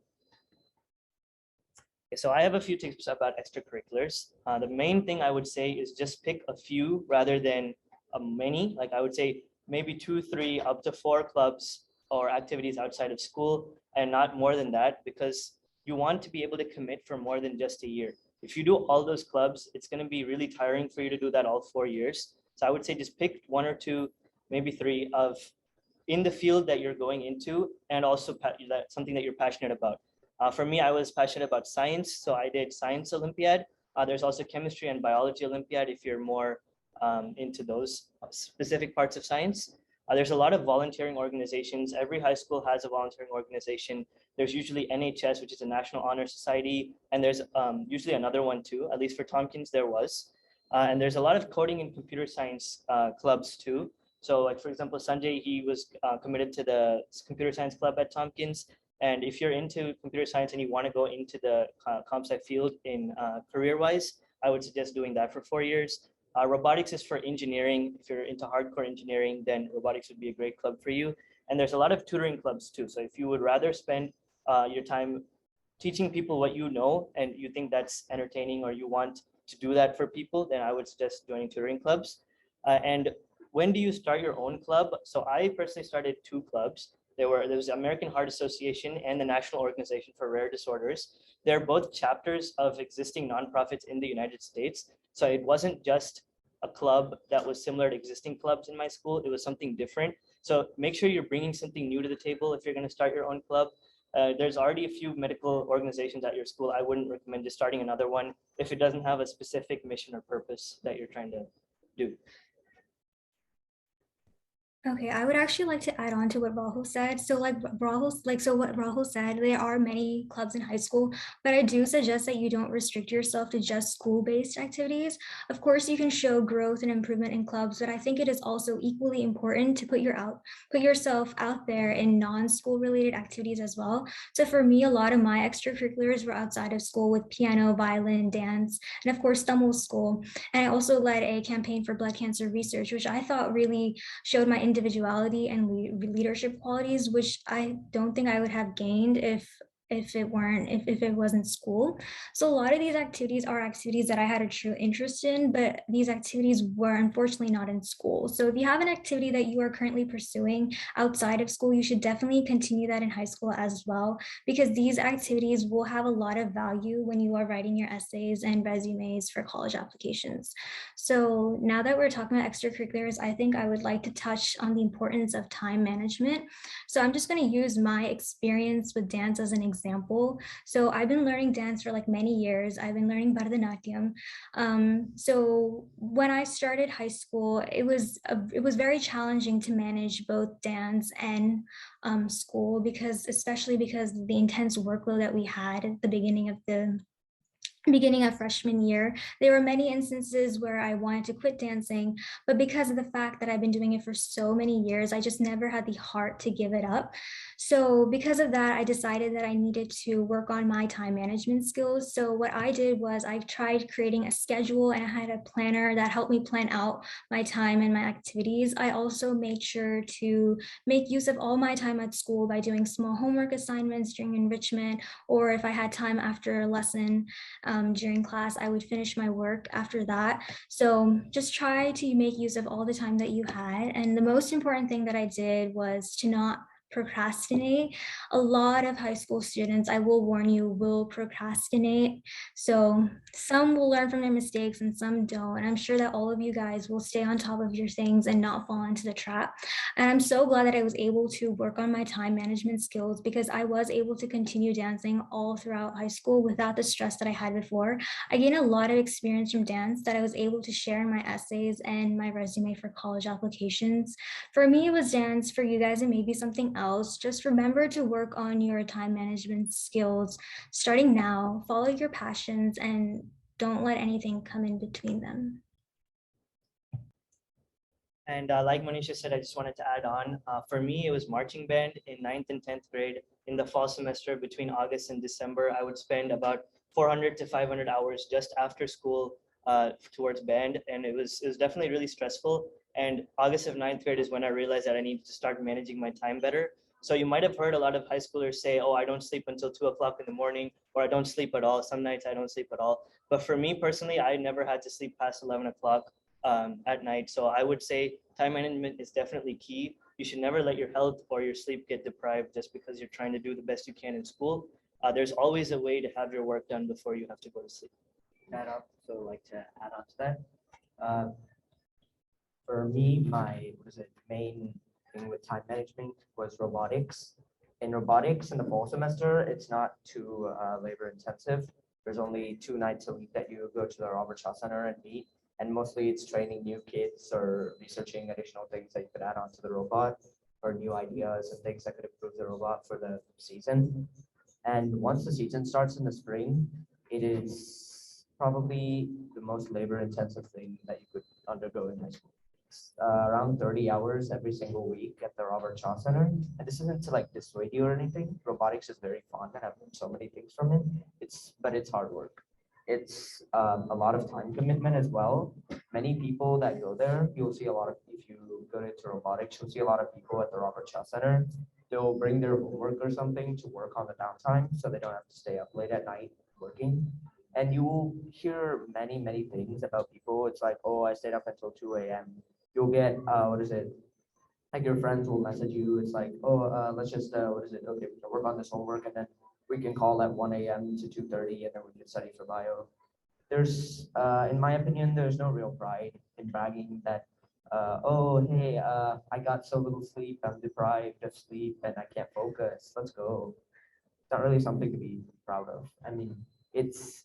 Okay, so I have a few tips about extracurriculars. The main thing I would say is just pick a few rather than many. Like I would say maybe 2, 3, up to 4 clubs or activities outside of school, and not more than that, because you want to be able to commit for more than just a year. If you do all those clubs, it's going to be really tiring for you to do that all 4 years. So I would say just pick 1 or 2, maybe 3 of in the field that you're going into, and also something that you're passionate about. For me, I was passionate about science, so I did Science Olympiad. There's also Chemistry and Biology Olympiad if you're more into those specific parts of science. There's a lot of volunteering organizations. Every high school has a volunteering organization. There's usually NHS, which is a National Honor Society, and there's usually another one too, at least for Tompkins there was. And there's a lot of coding and computer science clubs too. So like, for example, Sanjay, he was committed to the computer science club at Tompkins. And if you're into computer science and you want to go into the comp sci field in career-wise, I would suggest doing that for 4 years. Robotics is for engineering. If you're into hardcore engineering, then robotics would be a great club for you. And there's a lot of tutoring clubs too. So if you would rather spend your time teaching people what you know and you think that's entertaining, or you want to do that for people, then I would suggest joining tutoring clubs. And when do you start your own club? So I personally started 2 clubs. There was the American Heart Association and the National Organization for Rare Disorders. They're both chapters of existing nonprofits in the United States. So it wasn't just a club that was similar to existing clubs in my school. It was something different. So make sure you're bringing something new to the table if you're going to start your own club. There's already a few medical organizations at your school. I wouldn't recommend just starting another one if it doesn't have a specific mission or purpose that you're trying to do. Okay, I would actually like to add on to what Rahul said. So what Rahul said, there are many clubs in high school, but I do suggest that you don't restrict yourself to just school-based activities. Of course, you can show growth and improvement in clubs, but I think it is also equally important to put yourself out there in non-school related activities as well. So for me, a lot of my extracurriculars were outside of school, with piano, violin, dance, and of course, Tamil school. And I also led a campaign for blood cancer research, which I thought really showed my individuality and leadership qualities, which I don't think I would have gained if if it wasn't school. So a lot of these activities are activities that I had a true interest in, but these activities were unfortunately not in school. So if you have an activity that you are currently pursuing outside of school, you should definitely continue that in high school as well, because these activities will have a lot of value when you are writing your essays and resumes for college applications. So now that we're talking about extracurriculars, I think I would like to touch on the importance of time management. So I'm just going to use my experience with dance as an example. So I've been learning dance for like many years. I've been learning Bharatanatyam. So when I started high school, it was very challenging to manage both dance and school, especially because the intense workload that we had at the beginning of freshman year. There were many instances where I wanted to quit dancing, but because of the fact that I've been doing it for so many years, I just never had the heart to give it up. So because of that, I decided that I needed to work on my time management skills. So what I did was I tried creating a schedule, and I had a planner that helped me plan out my time and my activities. I also made sure to make use of all my time at school by doing small homework assignments during enrichment, or if I had time after a lesson, during class, I would finish my work after that. So just try to make use of all the time that you had. And the most important thing that I did was to not procrastinate. A lot of high school students, I will warn you, will procrastinate. So some will learn from their mistakes and some don't. And I'm sure that all of you guys will stay on top of your things and not fall into the trap. And I'm so glad that I was able to work on my time management skills, because I was able to continue dancing all throughout high school without the stress that I had before. I gained a lot of experience from dance that I was able to share in my essays and my resume for college applications. For me, it was dance. For you guys, it may be something else. Just remember to work on your time management skills starting now. Follow your passions and don't let anything come in between them. And like Monisha said, I just wanted to add on, for me, it was marching band in 9th and 10th grade. In the fall semester between August and December, I would spend about 400 to 500 hours just after school towards band. And it was definitely really stressful. And August of 9th grade is when I realized that I needed to start managing my time better. So you might have heard a lot of high schoolers say, oh, I don't sleep until 2 o'clock in the morning, or I don't sleep at all. Some nights I don't sleep at all. But for me personally, I never had to sleep past 11 o'clock at night. So I would say time management is definitely key. You should never let your health or your sleep get deprived just because you're trying to do the best you can in school. There's always a way to have your work done before you have to go to sleep. I'd also like to add on to that. For me, my main thing with time management was robotics. In robotics, in the fall semester, it's not too labor intensive. There's only 2 nights a week that you go to the Robert Shaw Center and meet. And mostly it's training new kids or researching additional things that you could add on to the robot, or new ideas and things that could improve the robot for the season. And once the season starts in the spring, it is probably the most labor intensive thing that you could undergo in high school. Around 30 hours every single week at the Robert Shaw Center. And this isn't to like dissuade you or anything. Robotics is very fun, and I've learned so many things from it. But it's hard work. It's a lot of time commitment as well. Many people that go there, you'll see a lot of, if you go into robotics, you'll see a lot of people at the Robert Shaw Center. They'll bring their homework or something to work on the downtime so they don't have to stay up late at night working. And you will hear many, many things about people. It's like, oh, I stayed up until 2 a.m. You'll get, like your friends will message you. It's like, oh, let's just, okay, we can work on this homework, and then we can call at 1 a.m. to 2:30, and then we can study for bio. There's, in my opinion, there's no real pride in bragging that, oh, hey, I got so little sleep, I'm deprived of sleep, and I can't focus. Let's go. It's not really something to be proud of. I mean, it's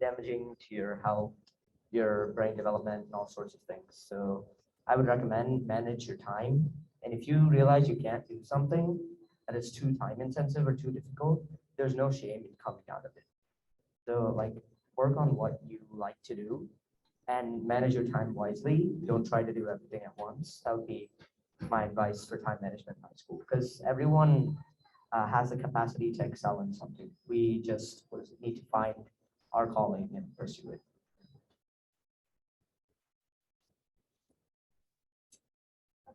damaging to your health, your brain development, and all sorts of things. So I would recommend manage your time. And if you realize you can't do something, that it's too time intensive or too difficult, there's no shame in coming out of it. So like work on what you like to do and manage your time wisely. Don't try to do everything at once. That would be my advice for time management in high school, because everyone has the capacity to excel in something. We just need to find our calling and pursue it.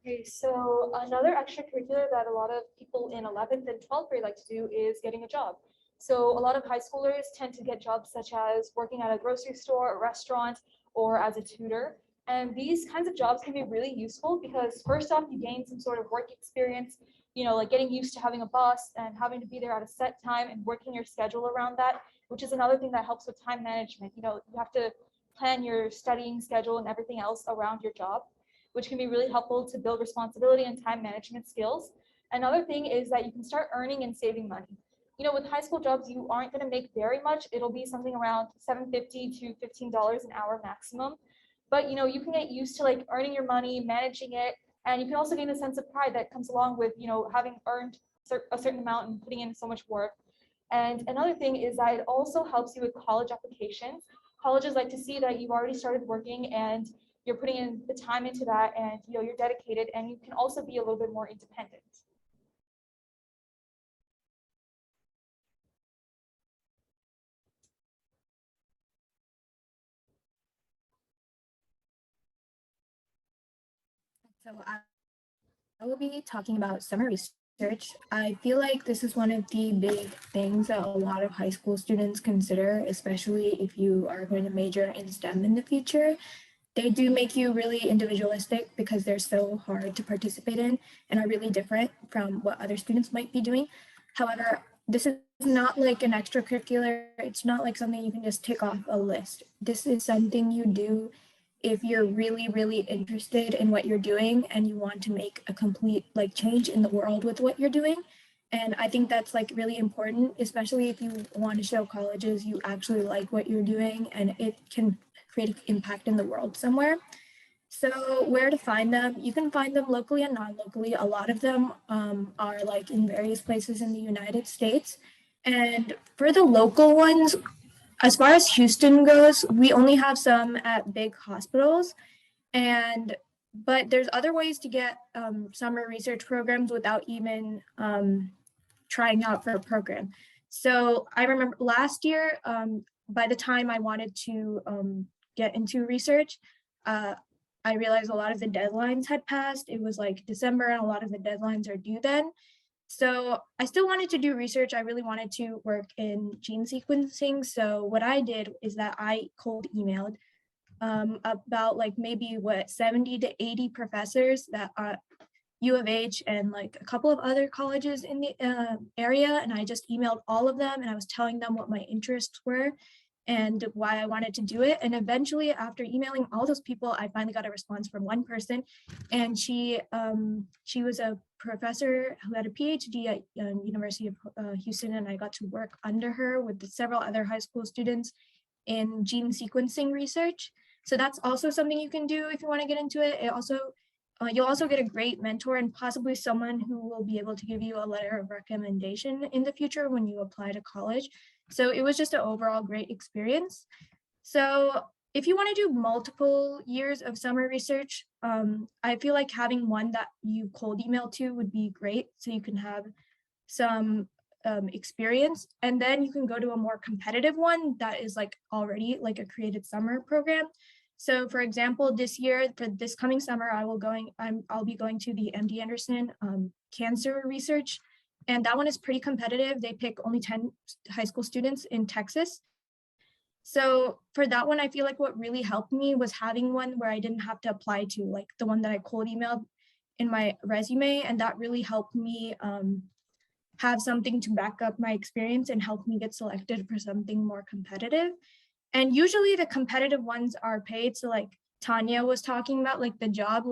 Okay, so another extracurricular that a lot of people in 11th and 12th grade like to do is getting a job. So a lot of high schoolers tend to get jobs such as working at a grocery store, a restaurant, or as a tutor. And these kinds of jobs can be really useful because first off, you gain some sort of work experience, like getting used to having a boss and having to be there at a set time and working your schedule around that, which is another thing that helps with time management. You have to plan your studying schedule and everything else around your job, which can be really helpful to build responsibility and time management skills. Another thing is that you can start earning and saving money. With high school jobs, you aren't going to make very much. It'll be something around $7.50 to $15 an hour maximum. But you can get used to like earning your money, managing it, and you can also gain a sense of pride that comes along with having earned a certain amount and putting in so much work. And another thing is that it also helps you with college applications. Colleges like to see that you've already started working and you're putting in the time into that, and you're dedicated, and you can also be a little bit more independent. So I will be talking about summer research. I feel like this is one of the big things that a lot of high school students consider, especially if you are going to major in STEM in the future. They do make you really individualistic because they're so hard to participate in and are really different from what other students might be doing. However, this is not like an extracurricular. It's not like something you can just tick off a list. This is something you do if you're really, really interested in what you're doing and you want to make a complete change in the world with what you're doing. And I think that's really important, especially if you want to show colleges you actually like what you're doing and it can create an impact in the world somewhere. So where to find them? You can find them locally and non-locally. A lot of them are in various places in the United States. And for the local ones, as far as Houston goes, we only have some at big hospitals. But there's other ways to get summer research programs without even trying out for a program. So I remember last year, by the time I wanted to get into research, I realized a lot of the deadlines had passed. It was December and a lot of the deadlines are due then. So I still wanted to do research. I really wanted to work in gene sequencing. So what I did is that I cold emailed about maybe 70 to 80 professors that are U of H and a couple of other colleges in the area. And I just emailed all of them and I was telling them what my interests were and why I wanted to do it. And eventually after emailing all those people, I finally got a response from one person, and she was a professor who had a PhD at University of Houston, and I got to work under her with several other high school students in gene sequencing research. So that's also something you can do if you want to get into it. You'll also get a great mentor and possibly someone who will be able to give you a letter of recommendation in the future when you apply to college. So it was just an overall great experience. So if you want to do multiple years of summer research, I feel like having one that you cold email to would be great. So you can have some experience, and then you can go to a more competitive one that is already a created summer program. So for example, this year, for this coming summer, I'll be going to the MD Anderson cancer research. And that one is pretty competitive. They pick only 10 high school students in Texas. So for that one, I feel like what really helped me was having one where I didn't have to apply to the one that I cold emailed in my resume. And that really helped me have something to back up my experience and help me get selected for something more competitive. And usually the competitive ones are paid. So Tanya was talking about the job,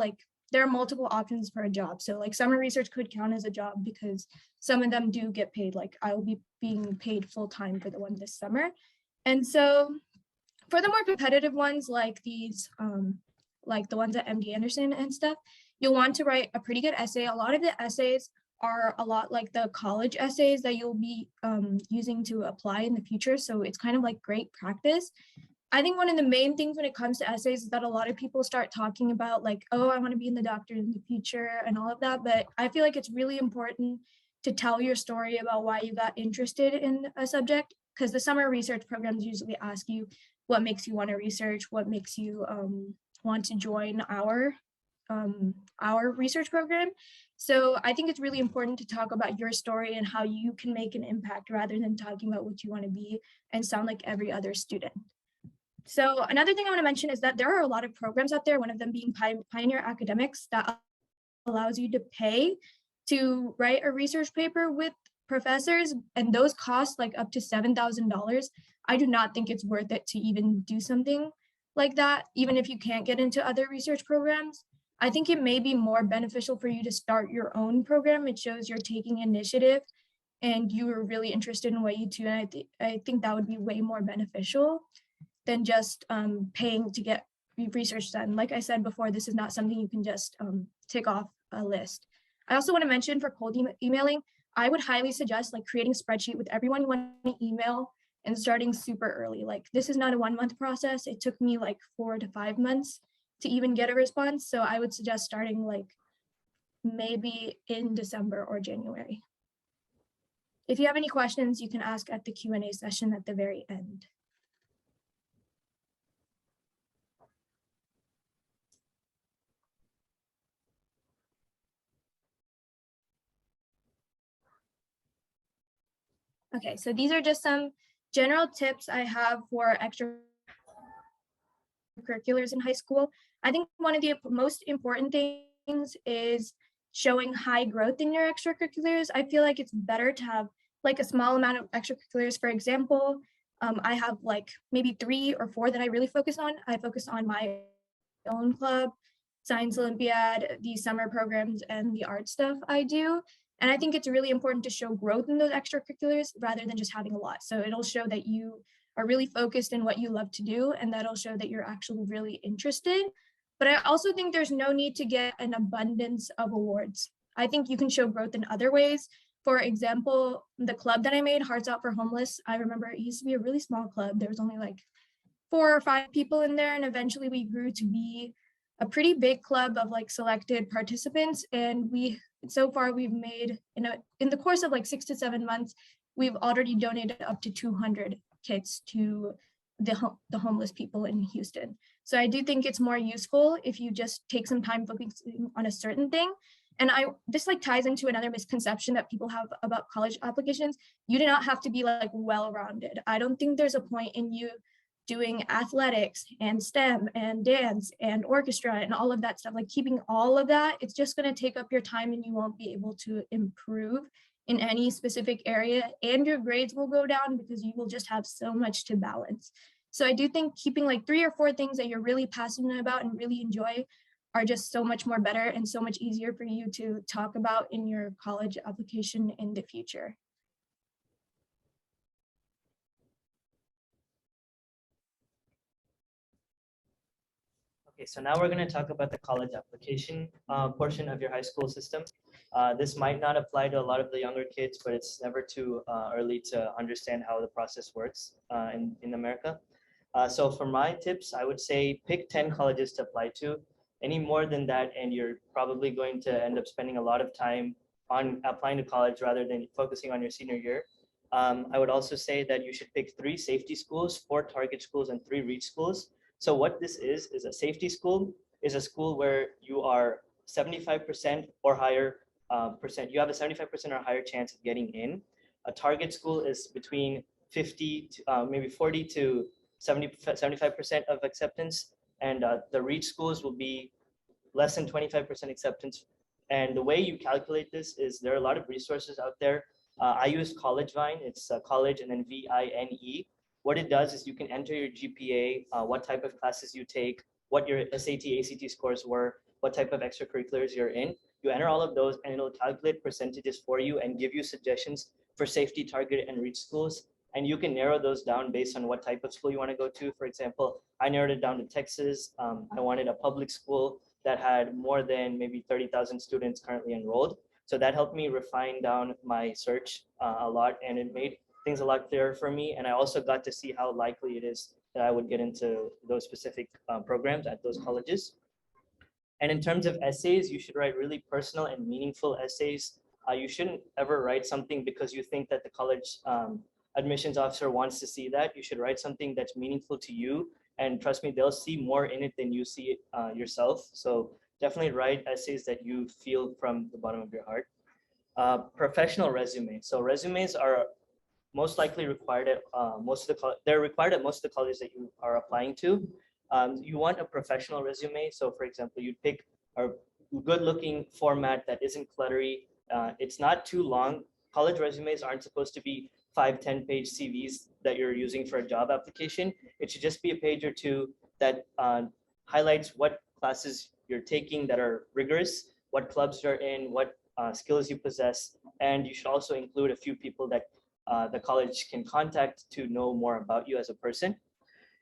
there are multiple options for a job. So summer research could count as a job because some of them do get paid. I will be being paid full time for the one this summer. And so for the more competitive ones these, the ones at MD Anderson and stuff, you'll want to write a pretty good essay. A lot of the essays are a lot like the college essays that you'll be using to apply in the future. So it's kind of great practice. I think one of the main things when it comes to essays is that a lot of people start talking about oh, I want to be in the doctor in the future and all of that. But I feel like it's really important to tell your story about why you got interested in a subject, because the summer research programs usually ask you what makes you want to research, what makes you want to join our our research program. So I think it's really important to talk about your story and how you can make an impact rather than talking about what you want to be and sound like every other student. So another thing I want to mention is that there are a lot of programs out there, one of them being Pioneer Academics, that allows you to pay to write a research paper with professors, and those cost like up to $7,000. I do not think it's worth it to even do something like that, even if you can't get into other research programs. I think it may be more beneficial for you to start your own program. It shows you're taking initiative and you are really interested in what you do. And I think that would be way more beneficial than just paying to get research done. Like I said before, this is not something you can just tick off a list. I also want to mention for cold emailing, I would highly suggest like creating a spreadsheet with everyone you want to email and starting super early. Like this is not a 1 month process. It took me like 4 to 5 months to even get a response. So I would suggest starting like maybe in December or January. If you have any questions, you can ask at the Q&A session at the very end. Okay, so these are just some general tips I have for extracurriculars in high school. I think one of the most important things is showing high growth in your extracurriculars. I feel like it's better to have like a small amount of extracurriculars. For example, I have like maybe 3 or 4 that I really focus on. I focus on my own club, Science Olympiad, the summer programs, and the art stuff I do. And I think it's really important to show growth in those extracurriculars rather than just having a lot. So it'll show that you are really focused in what you love to do, and that'll show that you're actually really interested. But I also think there's no need to get an abundance of awards. I think you can show growth in other ways. For example, the club that I made, Hearts Out for Homeless, I remember it used to be a really small club. There was only like 4 or 5 people in there, and eventually we grew to be a pretty big club of like selected participants. And so far we've made in the course of like 6 to 7 months, we've already donated up to 200 kits to the homeless people in Houston. So I do think it's more useful if you just take some time focusing on a certain thing. And this like ties into another misconception that people have about college applications. You do not have to be like well-rounded. I don't think there's a point in you doing athletics and STEM and dance and orchestra and all of that stuff, like keeping all of that, it's just going to take up your time and you won't be able to improve in any specific area, and your grades will go down because you will just have so much to balance. So I do think keeping like 3 or 4 things that you're really passionate about and really enjoy are just so much more better and so much easier for you to talk about in your college application in the future. Okay, so now we're going to talk about the college application portion of your high school system. This might not apply to a lot of the younger kids, but it's never too early to understand how the process works in America. So for my tips, I would say pick 10 colleges to apply to. Any more than that, and you're probably going to end up spending a lot of time on applying to college rather than focusing on your senior year. I would also say that you should pick 3 safety schools, 4 target schools, and 3 reach schools. So what this is a safety school is a school where you are 75% or higher you have a 75% or higher chance of getting in. A target school is between 50 to maybe 40 to 75% of acceptance, and the reach schools will be less than 25% acceptance. And the way you calculate this is there are a lot of resources out there. I use CollegeVine. It's college and then VINE. What it does is you can enter your GPA, what type of classes you take, what your SAT, ACT scores were, what type of extracurriculars you're in. You enter all of those and it'll calculate percentages for you and give you suggestions for safety, target, and reach schools. And you can narrow those down based on what type of school you want to go to. For example, I narrowed it down to Texas. I wanted a public school that had more than maybe 30,000 students currently enrolled. So that helped me refine down my search a lot, and it made things a lot clearer for me. And I also got to see how likely it is that I would get into those specific programs at those colleges. And in terms of essays, you should write really personal and meaningful essays. You shouldn't ever write something because you think that the college admissions officer wants to see that. You should write something that's meaningful to you. And trust me, they'll see more in it than you see it yourself. So definitely write essays that you feel from the bottom of your heart. Professional resume. So resumes are most likely required at they're required at most of the colleges that you are applying to. You want a professional resume. So for example, you'd pick a good looking format that isn't cluttery. It's not too long. College resumes aren't supposed to be 5-10 page CVs that you're using for a job application. It should just be a page or two that highlights what classes you're taking that are rigorous, what clubs you're in, what skills you possess, and you should also include a few people that the college can contact to know more about you as a person.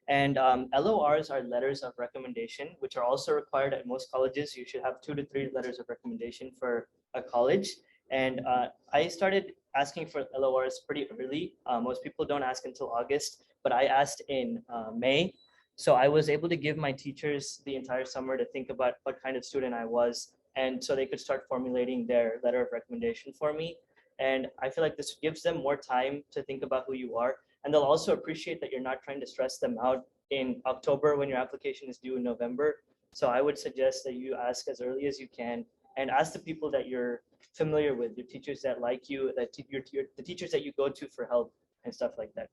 And LORs are letters of recommendation, which are also required at most colleges. You should have 2 to 3 letters of recommendation for a college. And I started asking for LORs pretty early. Most people don't ask until August, but I asked in May. So I was able to give my teachers the entire summer to think about what kind of student I was. And so they could start formulating their letter of recommendation for me. And I feel like this gives them more time to think about who you are. And they'll also appreciate that you're not trying to stress them out in October when your application is due in November. So I would suggest that you ask as early as you can and ask the people that you're familiar with, your teachers that like you, the teachers that you go to for help and stuff like that.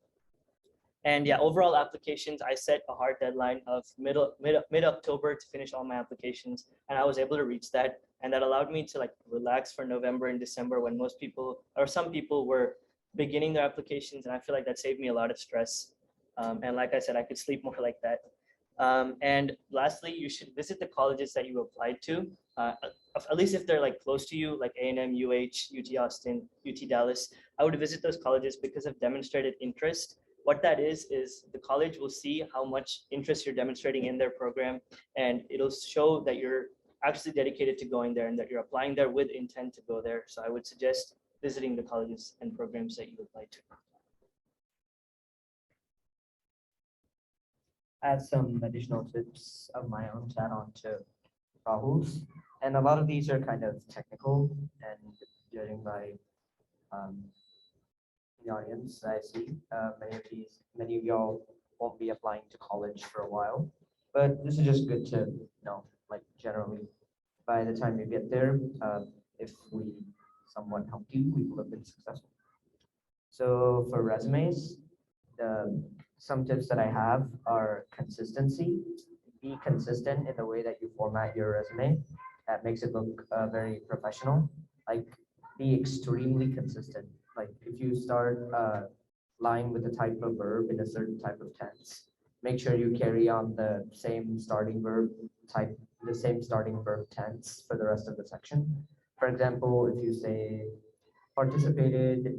And yeah, overall applications, I set a hard deadline of mid-October to finish all my applications, and I was able to reach that. And that allowed me to like relax for November and December when most people or some people were beginning their applications, and I feel like that saved me a lot of stress. And like I said, I could sleep more like that. And lastly, you should visit the colleges that you applied to, at least if they're like close to you, like A&M, UH, UT Austin, UT Dallas. I would visit those colleges because of demonstrated interest. What that is the college will see how much interest you're demonstrating in their program, and it'll show that you're actually dedicated to going there and that you're applying there with intent to go there. So I would suggest visiting the colleges and programs that you apply to. Add some additional tips of my own to add on to Rahul's. And a lot of these are kind of technical, and judging by the audience, I see many of y'all won't be applying to college for a while, but this is just good to know, like generally, by the time you get there, if we somewhat helped you, we will have been successful. So for resumes, some tips that I have are consistency. Be consistent in the way that you format your resume. That makes it look very professional. Like, be extremely consistent. Like, if you start line with a type of verb in a certain type of tense, make sure you carry on the same starting verb type, the same starting verb tense for the rest of the section. For example, if you say participated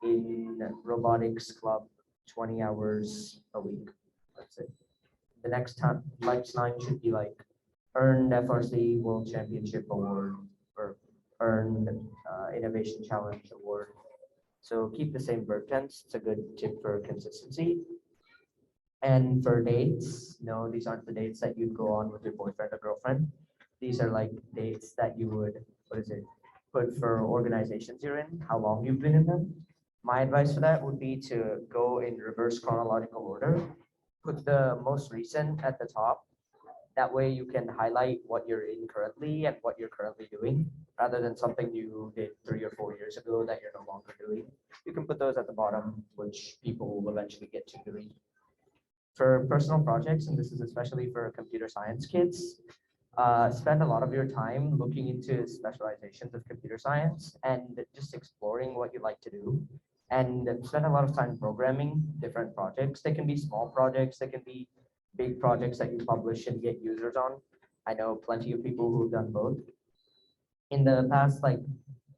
in robotics club 20 hours a week, let's say, the next time line should be like earned FRC World Championship Award or earned Innovation Challenge Award. So keep the same verb tense. It's a good tip for consistency. And for dates, no, these aren't the dates that you'd go on with your boyfriend or girlfriend. These are like dates that you would, put for organizations you're in, how long you've been in them. My advice for that would be to go in reverse chronological order. Put the most recent at the top. That way you can highlight what you're in currently and what you're currently doing, rather than something you did 3 or 4 years ago that you're no longer doing. You can put those at the bottom, which people will eventually get to doing. For personal projects, and this is especially for computer science kids, spend a lot of your time looking into specializations of computer science and just exploring what you like to do. And spend a lot of time programming different projects. They can be small projects, they can be big projects that you publish and get users on. I know plenty of people who've done both. In the past like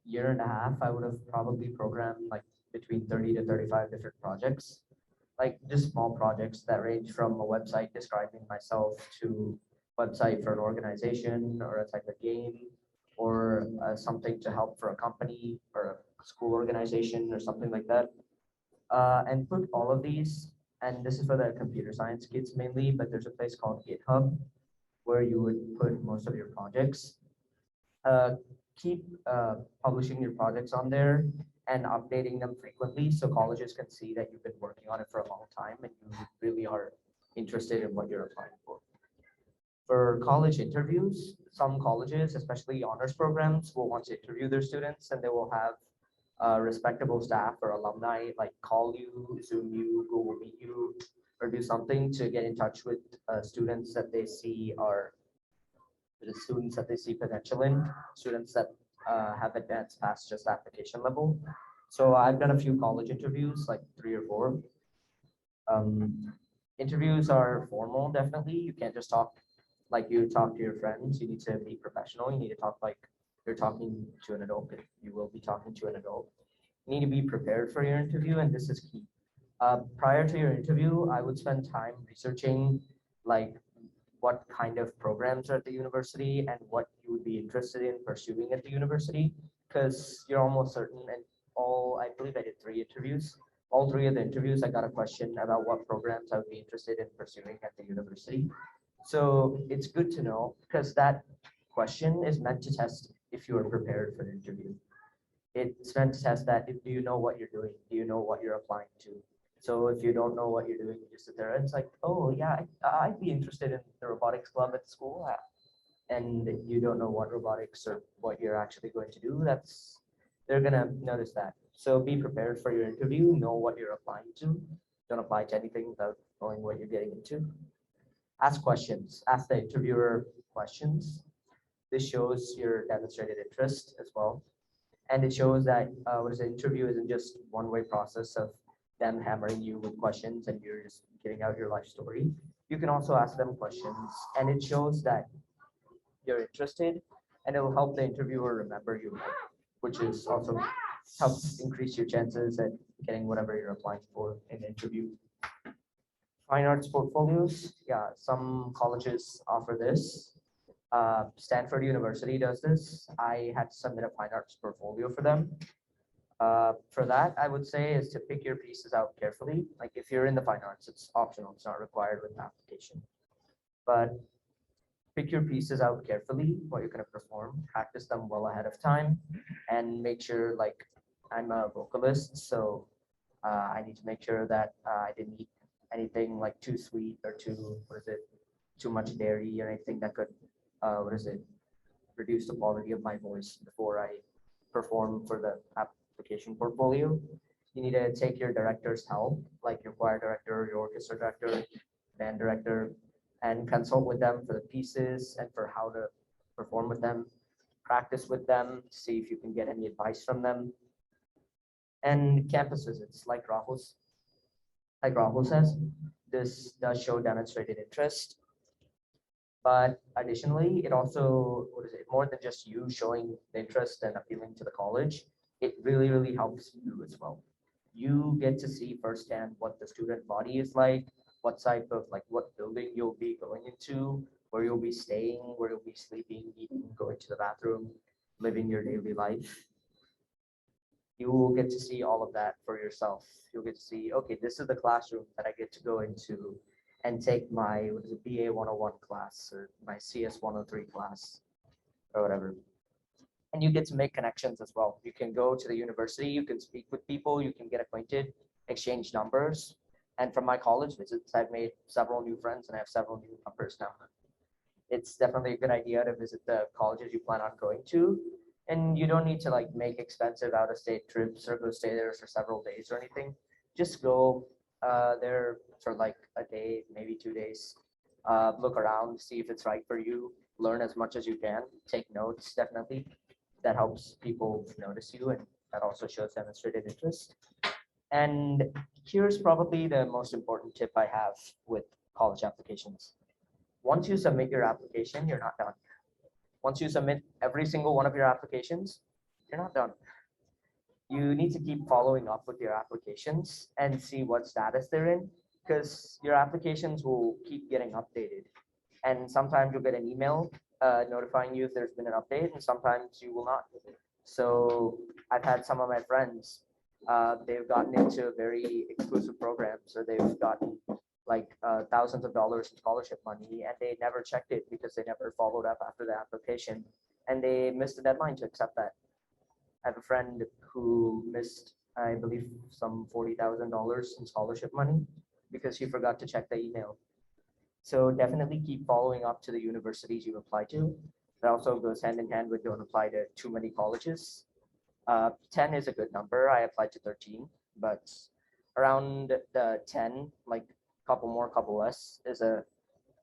year and a half, I would have probably programmed like between 30 to 35 different projects, like just small projects that range from a website describing myself to website for an organization or a type of game, or something to help for a company or a school organization or something like that. And put all of these, and this is for the computer science kids mainly, but there's a place called GitHub where you would put most of your projects. Keep publishing your projects on there and updating them frequently so colleges can see that you've been working on it for a long time and you really are interested in what you're applying for. For college interviews, some colleges, especially honors programs, will want to interview their students, and they will have respectable staff or alumni like call you, Zoom you, Google Meet you, or do something to get in touch with students that they see are the students that they see potential in, students that have advanced past just application level. So I've done a few college interviews, like 3 or 4. Interviews are formal, definitely. You can't just talk like you talk to your friends. You need to be professional. You need to talk like you're talking to an adult. You will be talking to an adult. You need to be prepared for your interview, and this is key. Prior to your interview, I would spend time researching like what kind of programs are at the university and what you would be interested in pursuing at the university, because you're almost certain. And I believe I did 3 interviews. All 3 of the interviews, I got a question about what programs I would be interested in pursuing at the university. So it's good to know, because that question is meant to test if you are prepared for the interview. It's meant to test that, do you know what you're doing? Do you know what you're applying to? So if you don't know what you're doing, you just sit there and it's like, oh yeah, I'd be interested in the robotics club at school. And you don't know what robotics or what you're actually going to do, they're gonna notice that. So be prepared for your interview, know what you're applying to. Don't apply to anything without knowing what you're getting into. Ask questions, ask the interviewer questions. This shows your demonstrated interest as well. And it shows that interview isn't just one-way process of them hammering you with questions and you're just getting out your life story. You can also ask them questions, and it shows that you're interested, and it will help the interviewer remember you, which is also helps increase your chances at getting whatever you're applying for in the interview. Fine arts portfolios, yeah, some colleges offer this. Stanford University does this. I had to submit a fine arts portfolio for them. For that, I would say is to pick your pieces out carefully. Like if you're in the fine arts, it's optional, it's not required with the application. But pick your pieces out carefully, what you're going to perform, practice them well ahead of time, and make sure, like, I'm a vocalist, so I need to make sure that I didn't eat anything like too sweet or too much dairy or anything that could, reduce the quality of my voice before I perform for the application portfolio. You need to take your director's help, like your choir director, your orchestra director, band director, and consult with them for the pieces and for how to perform with them. Practice with them, see if you can get any advice from them. And campus visits, like Rahul says, this does show demonstrated interest. But additionally, it also, more than just you showing the interest and appealing to the college, it really, really helps you as well. You get to see firsthand what the student body is like, what type of, like, what building you'll be going into, where you'll be staying, where you'll be sleeping, eating, going to the bathroom, living your daily life. You will get to see all of that for yourself. You'll get to see, okay, this is the classroom that I get to go into and take my BA 101 class or my CS 103 class or whatever. And you get to make connections as well. You can go to the university, you can speak with people, you can get acquainted, exchange numbers. And from my college visits, I've made several new friends and I have several new numbers now. It's definitely a good idea to visit the colleges you plan on going to. And you don't need to like make expensive out-of-state trips or go stay there for several days or anything. Just go there for like a day, maybe 2 days. Look around, see if it's right for you. Learn as much as you can. Take notes, definitely. That helps people notice you, and that also shows demonstrated interest. And here's probably the most important tip I have with college applications. Once you submit your application, you're not done. Once you submit every single one of your applications, you're not done. You need to keep following up with your applications and see what status they're in, because your applications will keep getting updated. And sometimes you'll get an email notifying you if there's been an update, and sometimes you will not. So I've had some of my friends, they've gotten into very exclusive programs, or they've gotten like thousands of dollars in scholarship money, and they never checked it because they never followed up after the application, and they missed the deadline to accept that. I have a friend who missed, I believe, some $40,000 in scholarship money because she forgot to check the email. So definitely keep following up to the universities you apply to. That also goes hand in hand with don't apply to too many colleges. 10 is a good number. I applied to 13, but around the 10, like couple more, couple less, is a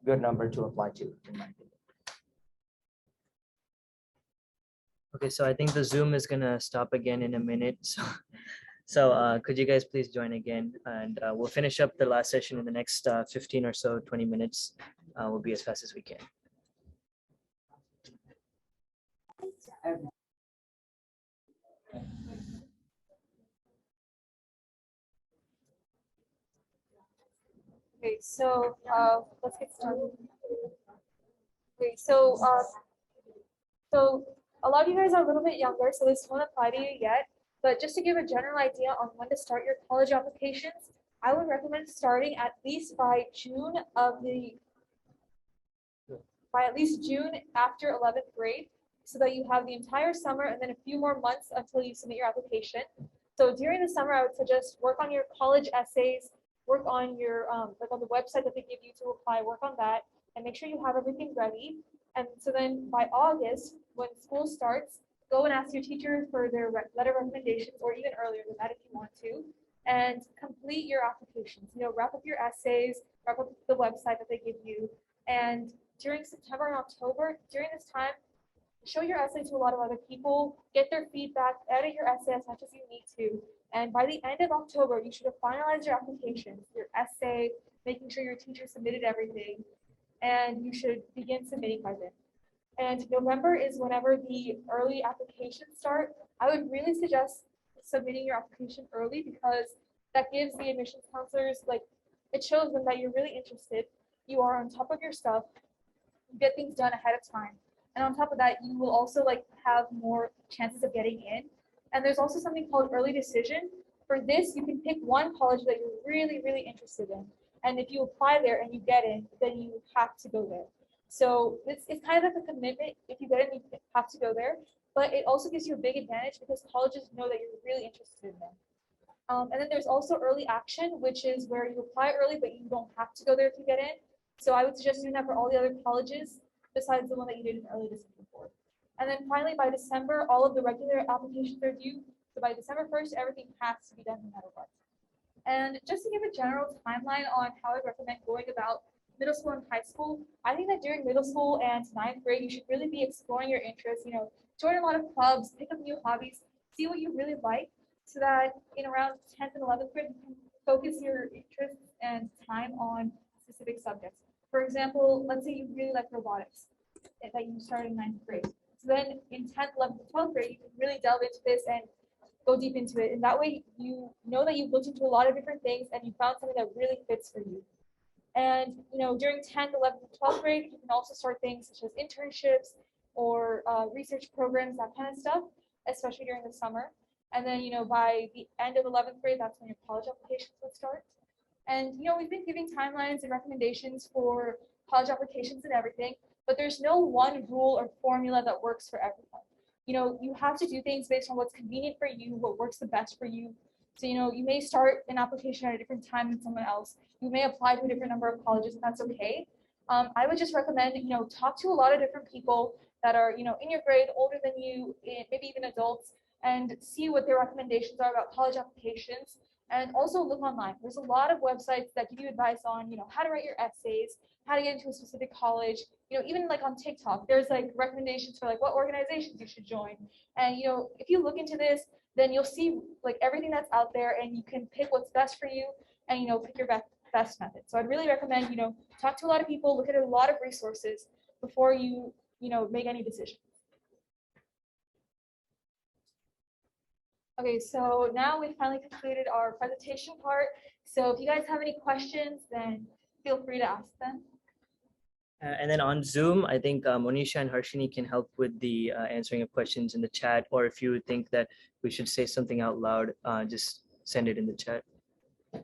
good number to apply to, in my opinion. Okay, so I think the Zoom is gonna stop again in a minute. So could you guys please join again, and we'll finish up the last session in the next 15 or so, 20 minutes. We'll be as fast as we can. Okay, so let's get started. Okay, so a lot of you guys are a little bit younger, so this won't apply to you yet. But just to give a general idea on when to start your college applications, I would recommend starting at least by June after 11th grade, so that you have the entire summer and then a few more months until you submit your application. So during the summer, I would suggest work on your college essays, work on your like on the website that they give you to apply, work on that, and make sure you have everything ready. And so then by August, when school starts, go and ask your teacher for their letter of recommendations, or even earlier than that if you want to, and complete your applications. You know, wrap up your essays, wrap up the website that they give you, and during September and October, during this time, show your essay to a lot of other people, get their feedback, edit your essay as much as you need to. And by the end of October, you should have finalized your application, your essay, making sure your teacher submitted everything, and you should begin submitting by then. And November is whenever the early applications start. I would really suggest submitting your application early, because that gives the admissions counselors, like, it shows them that you're really interested, you are on top of your stuff, you get things done ahead of time. And on top of that, you will also like have more chances of getting in. And there's also something called early decision. For this, you can pick one college that you're really, really interested in. And if you apply there and you get in, then you have to go there. So it's kind of like a commitment. If you get in, you have to go there. But it also gives you a big advantage because colleges know that you're really interested in them. And then there's also early action, which is where you apply early, but you don't have to go there to get in. So I would suggest doing that for all the other colleges besides the one that you did in early December for. And then finally, by December, all of the regular applications are due. So by December 1st, everything has to be done no matter what. And just to give a general timeline on how I recommend going about middle school and high school, I think that during middle school and 9th grade, you should really be exploring your interests, you know, join a lot of clubs, pick up new hobbies, see what you really like, so that in around 10th and 11th grade, you can focus your interests and time on specific subjects. For example, let's say you really like robotics that you started in 9th grade. So then in 10th, 11th, and 12th grade, you can really delve into this and go deep into it. And that way you know that you've looked into a lot of different things and you found something that really fits for you. And you know, during 10th, 11th, and 12th grade, you can also start things such as internships or research programs, that kind of stuff, especially during the summer. And then, you know, by the end of 11th grade, that's when your college applications would start. And, you know, we've been giving timelines and recommendations for college applications and everything, but there's no one rule or formula that works for everyone. You know, you have to do things based on what's convenient for you, what works the best for you. So, you know, you may start an application at a different time than someone else. You may apply to a different number of colleges, and that's okay. I would just recommend, you know, talk to a lot of different people that are, you know, in your grade, older than you, maybe even adults, and see what their recommendations are about college applications. And also look online. There's a lot of websites that give you advice on, you know, how to write your essays, how to get into a specific college. You know, even like on TikTok, there's like recommendations for like what organizations you should join. And, you know, if you look into this, then you'll see like everything that's out there and you can pick what's best for you and, you know, pick your best method. So I'd really recommend, you know, talk to a lot of people, look at a lot of resources before you know, make any decisions. Okay, so now we've finally completed our presentation part. So if you guys have any questions, then feel free to ask them. And then on Zoom, I think Monisha and Harshini can help with the answering of questions in the chat, or if you think that we should say something out loud, just send it in the chat.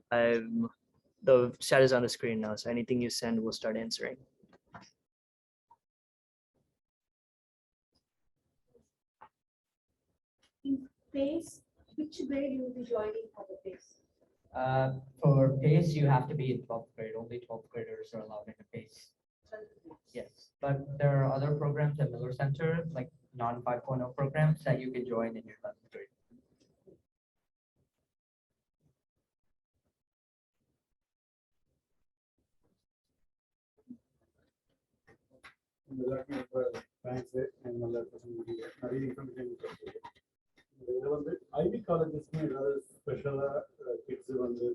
The chat is on the screen now, so anything you send, we'll start answering. In PACE, which grade you will be joining for the PACE? For PACE, you have to be in 12th grade. Only 12th graders are allowed in a PACE. Yes, but there are other programs at Miller Center, like non-5.0 programs that you can join in your 11th grade. Thanks, and நிறைய information இது வந்து IV காலேஜஸ்க்கு ஏதாவது ஸ்பெஷலா kids வந்து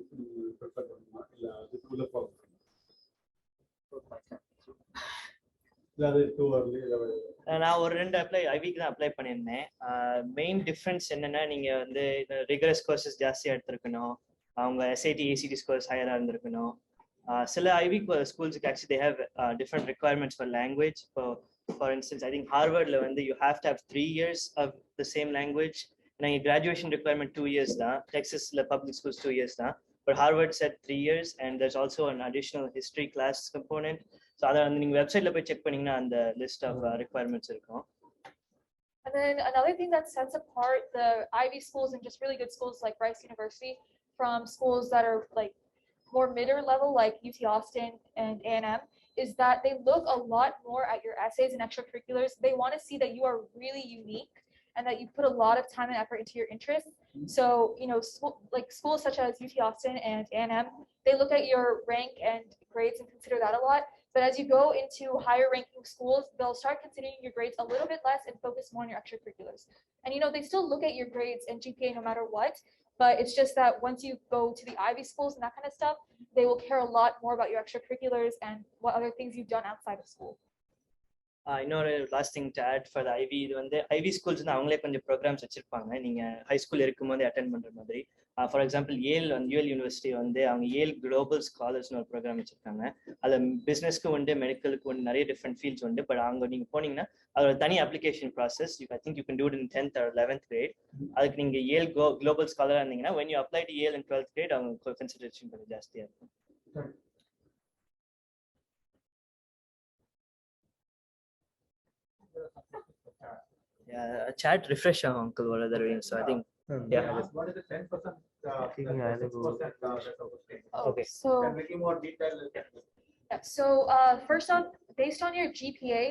prefer பண்ணுமா இல்ல அதுக்குள்ள போகணும் நான் ஒரு 2 ஐவிக்கு தான் அப்ளை பண்ணியிருந்தேன். மெயின் டிஃப்ரென்ஸ் என்னன்னா நீங்க வந்து ரிகரஸ் கோர்சஸ் ஜாஸ்தியா எடுத்திருக்கணும், அவங்க எஸ்ஐடி ஏசிடி ஸ்கோர்ஸ் ஹையரா இருந்திருக்கணும். சில ஐவி ஸ்கூல்ஸுக்கு actually they have different requirements for language. For instance I think ஹார்வர்ட்ல வந்து you have to have 3 years of the same language. நான் கிராஜுவேஷன் ரெக்யர்மெண்ட் 2 years தான். டெக்ஸஸ்ல பப்ளிக் ஸ்கூல்ஸ் 2 years தான். But Harvard said 3 years, and there's also an additional history class component. So அதை வந்து நீங்க வெப்சைட்ல போய் செக் பண்ணீங்கன்னா அந்த லிஸ்ட் ஆஃப் requirements இருக்கும். And then another thing that sets apart the Ivy schools and just really good schools like Rice University from schools that are like more mid-er level like UT Austin and A&M is that they look a lot more at your essays and extracurriculars. They want to see that you are really unique and that you put a lot of time and effort into your interests. So, you know, like schools such as UT Austin and A&M, they look at your rank and grades and consider that a lot. But as you go into higher ranking schools, they'll start considering your grades a little bit less and focus more on your extracurriculars. And, you know, they still look at your grades and GPA no matter what, but it's just that once you go to the Ivy schools and that kind of stuff, they will care a lot more about your extracurriculars and what other things you've done outside of school. இன்னொரு last thing to add for Ivy, இது வந்து IV schools வந்து அவங்களே கொஞ்சம் programs வச்சிருப்பாங்க நீங்க high school இருக்கும்போது attend பண்ற மாதிரி. ஃபார் எக்ஸாம்பிள் யூஎல் யூனிவர்சிட்டி வந்து அவங்க ஏல் குளோபல் ஸ்காலர்ஸ்னு ஒரு ப்ரோக்ராம் வச்சிருக்காங்க. அதில் பிஸ்னஸ்க்கு உண்டு, மெடிக்கலுக்கு உண்டு, நிறைய டிஃப்ரெண்ட் ஃபீல்ட்ஸ் உண்டு. பட் அங்கே நீங்க போனீங்கன்னா அதோட தனி application process. I think you can do it in 10th or 11th grade. அதுக்கு நீங்க ஏல் குளோபல் ஸ்காலராக இருந்தீங்கன்னா when you apply to Yale in 12th grade அவங்க கன்சிடரேஷன் கொஞ்சம் ஜாஸ்தியாக இருக்கும். Yeah, chat refresh uncle or other way. So I think yeah. What is the 10%? Okay. So Can we give more detail? yeah, so first off, based on your GPA,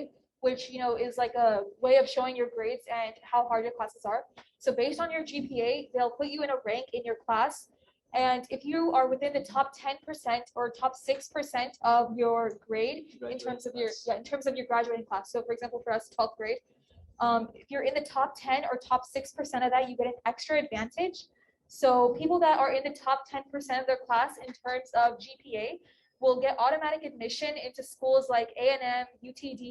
which you know is like a way of showing your grades and how hard your classes are. So based on your GPA, they'll put you in a rank in your class. And if you are within the top 10% or top 6% of your grade in terms of your graduating class. So for example, for us, 12th grade, if you're in the top 10 or top 6% of that, you get an extra advantage. So people that are in the top 10% of their class in terms of GPA will get automatic admission into schools like A&M, UTD,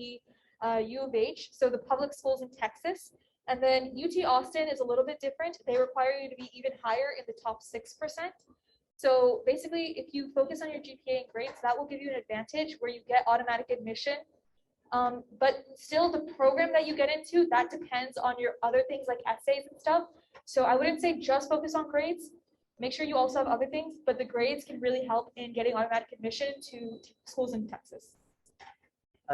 U of H, so the public schools in Texas. And then UT Austin is a little bit different. They require you to be even higher in the top 6%. So basically, if you focus on your GPA and grades, that will give you an advantage where you get automatic admission. But still, the program that you get into, that depends on your other things like essays and stuff. So I wouldn't say just focus on grades. Make sure you also have other things, but the grades can really help in getting automatic admission to schools in Texas.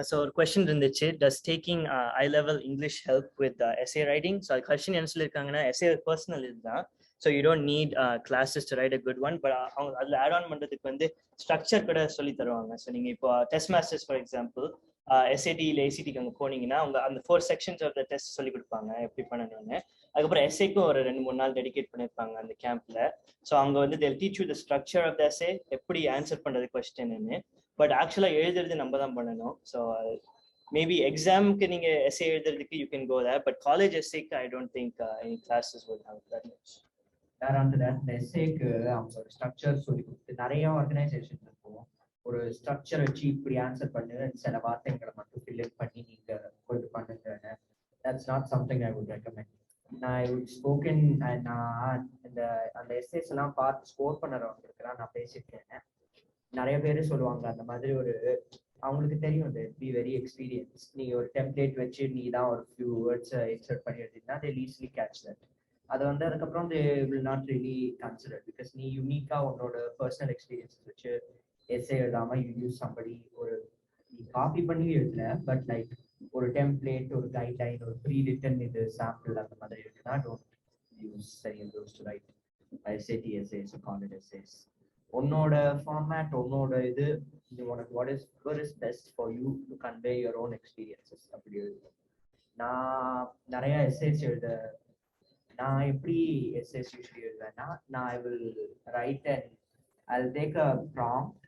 So a question இருந்துச்சு, does taking high level English help with essay writing? So Harshini என்ன சொல்லிருக்காங்கன்னா essay personal இதுதான். So you don't need classes to write a good one, but அவங்க அதுல add on பண்றதுக்கு வந்து structure கூட சொல்லி தருவாங்க. So நீங்க இப்போ test masters for example SAD இல்லை ஏசிடிக்கு அங்கே போனீங்கன்னா அவங்க அந்த 4 sections ஆஃப் த டெஸ்ட் சொல்லி கொடுப்பாங்க எப்படி பண்ணணும்னு. அதுக்கப்புறம் எஸ்ஏக்கும் ஒரு 2-3 நாள் டெடிகேட் பண்ணியிருப்பாங்க அந்த கேம்ப்ல. ஸோ அவங்க வந்து they'll teach you the structure of the essay, எப்படி ஆன்சர் பண்றது கொஸ்டின்னு. பட் ஆக்சுவலாக எழுதுறது நம்ம தான் பண்ணணும். ஸோ மேபி எக்ஸாமுக்கு நீங்க எஸ்ஏ எழுதுறதுக்கு you can go there, but college எஸ்ஏக்கு I don't think any classes would have that much. அந்த எஸ்ஏக்கு அவங்க ஒரு ஸ்ட்ரக்சர் சொல்லி கொடுத்து நிறைய ஆர்கனைசேஷன் இருக்கும். ஒரு ஸ்ட்ரக்சர் வச்சு இப்படி ஆன்சர் பண்ணு, சில வார்த்தைகளை மட்டும் ஃபில் பண்ணி நீங்க கொண்டு பண்ணுங்க. That's not something I would recommend. நான் ஸ்போக்கன் நான் அந்த எஸ்ஏஸ் எல்லாம் பார்த்து ஸ்கோர் பண்ணுறவங்களுக்குலாம் நான் பேசியிருக்கேன். நிறைய பேர் சொல்லுவாங்க அந்த மாதிரி ஒரு அவங்களுக்கு தெரியும் பி வெரி எக்ஸ்பீரியன்ஸ். நீ ஒரு டெம்ப்ளேட் வச்சு நீ தான் ஒரு ஃபியூ வேர்ட்ஸ் இன்சர்ட் பண்ணி எடுத்தீங்கன்னா தே ஈஸிலி கேட்ச் தட். அதை வந்து அதுக்கப்புறம் they will not really consider because நீ யூனிக்கா உன்னோட பர்சனல் எக்ஸ்பீரியன்ஸ் வச்சு எஸ்ஏ எழுதாம யூ யூஸ் சம்படி ஒரு நீ காப்பி பண்ணி எழுதல, பட் லைக் ஒரு டெம்ப்ளேட், ஒரு கைட்லைன், ஒரு ப்ரீ ரிட்டன் இது சாம்பிள் அந்த மாதிரி இருக்குன்னா don't use to right. SAT essays, college essays. உன்னோட format, உன்னோட இது, what is best for you to convey your own experiences. அப்படி எழுது. நான் நிறைய essays எழுத, நான் எப்படி essays usually எழுதுவேன்னா, நான் I will write and I'll take a prompt.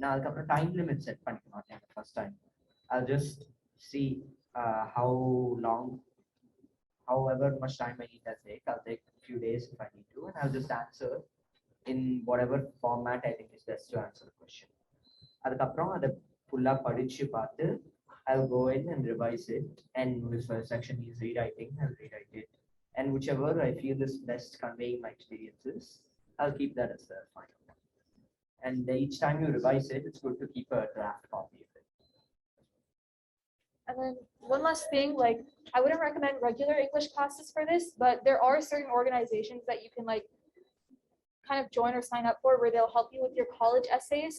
நான் அதுக்கப்புறம் டைம் லிமிட் செட் பண்ணிக்க மாட்டேன் first time. I'll just see how long, however much time I need to take. I'll take a few days if I need to, and I'll just answer in whatever format I think is best to answer the question. அதுக்கப்புறம் அதை ஃபுல்லா படிச்சு பார்த்து I'll go in and revise it, and if a section is rewriting, I'll rewrite it, and whichever I feel is best conveying my experiences, I'll keep that as the final. And each time you revise it, it's good to keep a draft copy of it. And then one last thing, like I wouldn't recommend regular English classes for this, but there are certain organizations that you can like kind of join or sign up for where they'll help you with your college essays.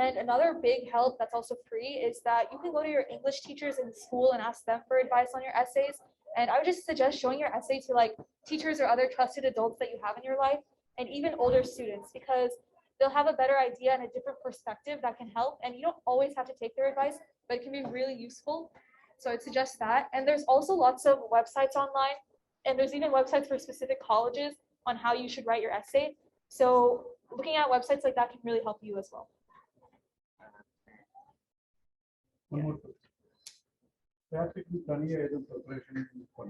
And another big help that's also free is that you can go to your English teachers in school and ask them for advice on your essays. And I would just suggest showing your essay to like teachers or other trusted adults that you have in your life, and even older students, because they'll have a better idea and a different perspective that can help. And you don't always have to take their advice, but it can be really useful. So I'd suggest that. And there's also lots of websites online, and there's even websites for specific colleges on how you should write your essay. So looking at websites like that can really help you as well. One more question. Practically, Tanya is a preparation for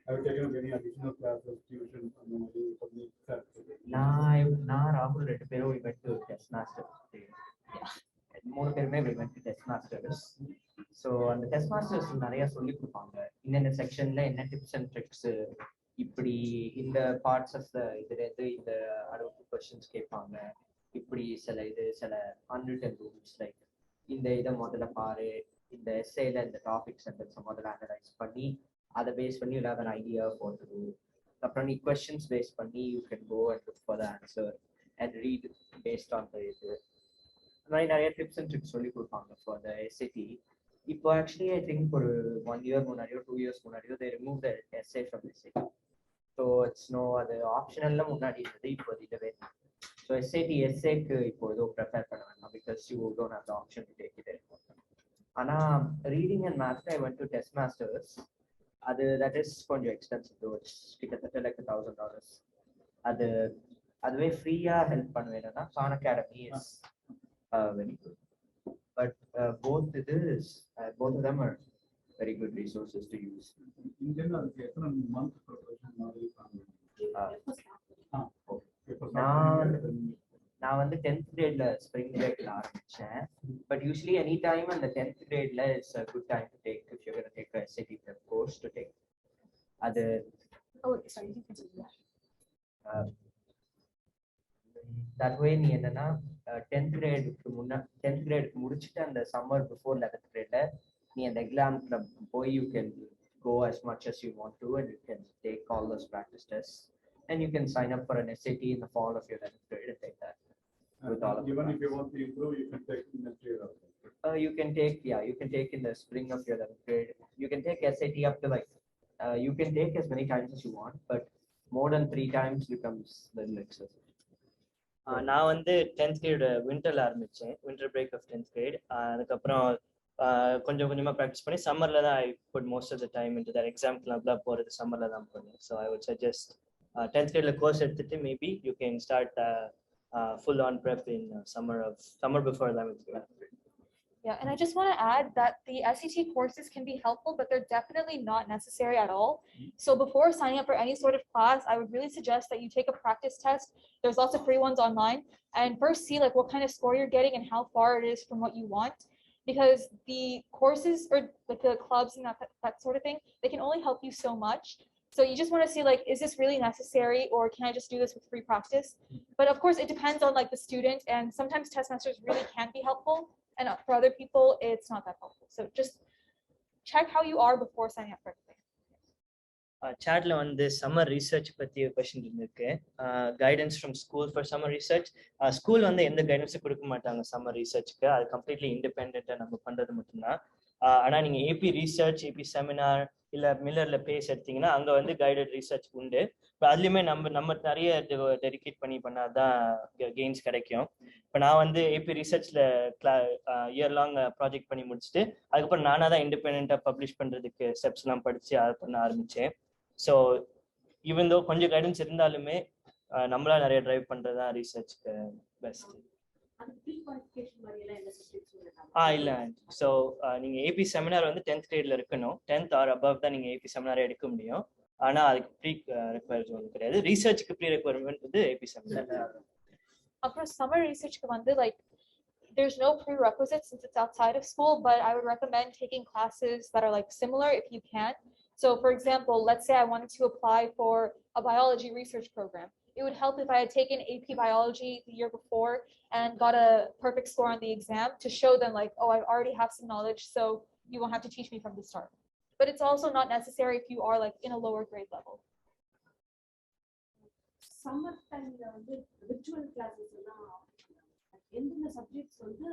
have you taken any additional classes, tuition, நான் ராகுல் ரெண்டு பேரும் we went to test masters. மூணு பேருமே we went to test masters. So அந்த test masters நிறைய சொல்லி கொடுப்பாங்க, இன்னென்ன செக்ஷன்ல என்ன டிப்ஸ் அண்ட் ட்ரிக்ஸ், இப்படி இந்த பார்ட்ஸ் ஆஃப் த இதுலேருந்து இந்த 60 கொஸ்டின்ஸ் கேட்பாங்க, இப்படி சில அன்ரிட்டன் ரூல்ஸ், லைக் இந்த இதை முதல்ல பாரு, இந்த எஸ்ஏல இந்த டாபிக் சென்டென்ஸை முதல்ல அனலைஸ் பண்ணி அதை பேஸ் பண்ணி you have an idea for the rule. அப்புறம் நீ கொஸ்டின்ஸ் பேஸ் பண்ணி you can go and look for the answer and read based on the இது மாதிரி நிறைய டிப்ஸ் அண்ட் ட்ரிக்ஸ் சொல்லி கொடுப்பாங்க ஃபார் த SAT. இப்போ ஆக்சுவலி ஐ திங்க் ஒரு 1 year முன்னாடியோ 2 years முன்னாடியோ they remove the essay from the SAT. So it's no, அது ஆப்ஷனல்ல முன்னாடி இருந்தது, இப்போ இதுவே. ஸோ SAT எஸ்ஏக்கு இப்போ ஏதோ ப்ரிப்பேர் பண்ண வேண்டாம், because you don't have the option to take it. ஆனால் reading and maths I went to Test Masters. அது தட் இஸ் கொஞ்சம் எக்ஸ்பென்சிவ், கிட்டத்தட்ட லைக் $1,000. அதுவே ஃப்ரீயா ஹெல்ப் பண்ணுவேன்னா Khan Academy is very good. But both of them are very good resources to use. In general, எத்தனை month preparation மாதிரி நான் வந்து 10th gradeல spring breakல ஆரம்பிச்சேன், but usually any time and the 10th gradeல is a good time to take if you're going to take a SAT prep course to take. அது Sorry, you can do that. that way நீ என்னன்னா 10th grade முடிச்சிட்டு அந்த summer before 11th gradeல நீ அந்த எக்ஸாம்ல போய் you can go as much as you want to, and you can take all those practice tests, and you can sign up for an SAT in the fall of your 11th grade and take that. With all of even if you want to improve, you can take in next year also. You can take in the spring of your 11th grade. You can take SAT up to like you can take as many times as you want, but more than 3 times becomes little excessive. நான் வந்து 10th grade விண்டர்ல ஆரம்பிச்சேன், winter break of 10th grade. அதுக்கப்புறம் கொஞ்சம் கொஞ்சமா practice பண்ணி சம்மர்ல தான் I put most of the time into that எக்ஸாம்க்குலாம் போகிறது சம்மர்ல தான் பண்ணேன். So I would suggest 10th gradeல கோர்ஸ் எடுத்துட்டு maybe you can start full on prep in summer before 11th grade. Yeah, and I just want to add that the SAT courses can be helpful, but they're definitely not necessary at all. So before signing up for any sort of class, I would really suggest that you take a practice test. There's lots of free ones online, and first see like what kind of score you're getting and how far it is from what you want, because the courses or like the clubs and that sort of thing, they can only help you so much. So you just want to see like, is this really necessary, or can I just do this with free practice? But of course it depends on like the student, and sometimes test masters really can be helpful, and for other people it's not that helpful. So just check how you are before signing up for everything. Chatல வந்து summer research பத்தி question இருக்கு. Guidance from school for summer research. School வந்து எந்த கைடன்ஸும் கொடுக்க மாட்டாங்க summer ரிசர்ச்சுக்கு, அது completely இண்டிபெண்டா நம்ம பண்றது மட்டும்தான். ஆனா நீங்க ஏபி ரிசர்ச், ஏபி செமினார் இல்ல மில்லர்ல பேஸ் எடுத்தீங்கன்னா அங்க வந்து கைடட் ரிசர்ச் உண்டு. இப்போ அதுலயுமே நம்ம நிறைய டெடிகேட் பண்ணி பண்ணாதான் கெயின்ஸ் கிடைக்கும். இப்போ நான் வந்து ஏபி ரிசர்ச்ல இயர் லாங் ப்ராஜெக்ட் பண்ணி முடிச்சுட்டு அதுக்கப்புறம் நானா தான் இண்டிபெண்டா பப்ளிஷ் பண்றதுக்கு ஸ்டெப்ஸ் எல்லாம் படிச்சு அதை பண்ண ஆரம்பிச்சேன். ஸோ ஈவன் தோ கொஞ்சம் கைடன்ஸ் இருந்தாலுமே நம்மளா நிறைய டிரைவ் பண்றதுதான் ரிசர்ச்க்கு பெஸ்ட். இல்ல. ஸோ நீங்க ஏபி செமினார் வந்து 10th கிரேட்ல இருக்கணும். 10th ஆர் அபவ் தான் நீங்க ஏபி செமினார் எடுக்க முடியும். ஆனா அதுக்கு ப்ரீ ரெக்வயர்மெண்ட் கிடையாது. ரிசர்ச்க்கு ப்ரீ ரெக்வயர்மெண்ட் வந்து ஏபி செமினார். அப்புறம் summer researchக்கு வந்து like there's no prerequisite since it's outside of school, but I would recommend taking classes that are like similar if you can. So for example, let's say I wanted to apply for a biology research program. It would help if I had taken AP biology the year before and got a perfect score on the exam to show them like, oh, I already have some knowledge, so you won't have to teach me from the start. But it's also not necessary if you are like in a lower grade level. Summer time வந்து virtual classes எல்லாம் எந்தெந்த subjects வந்து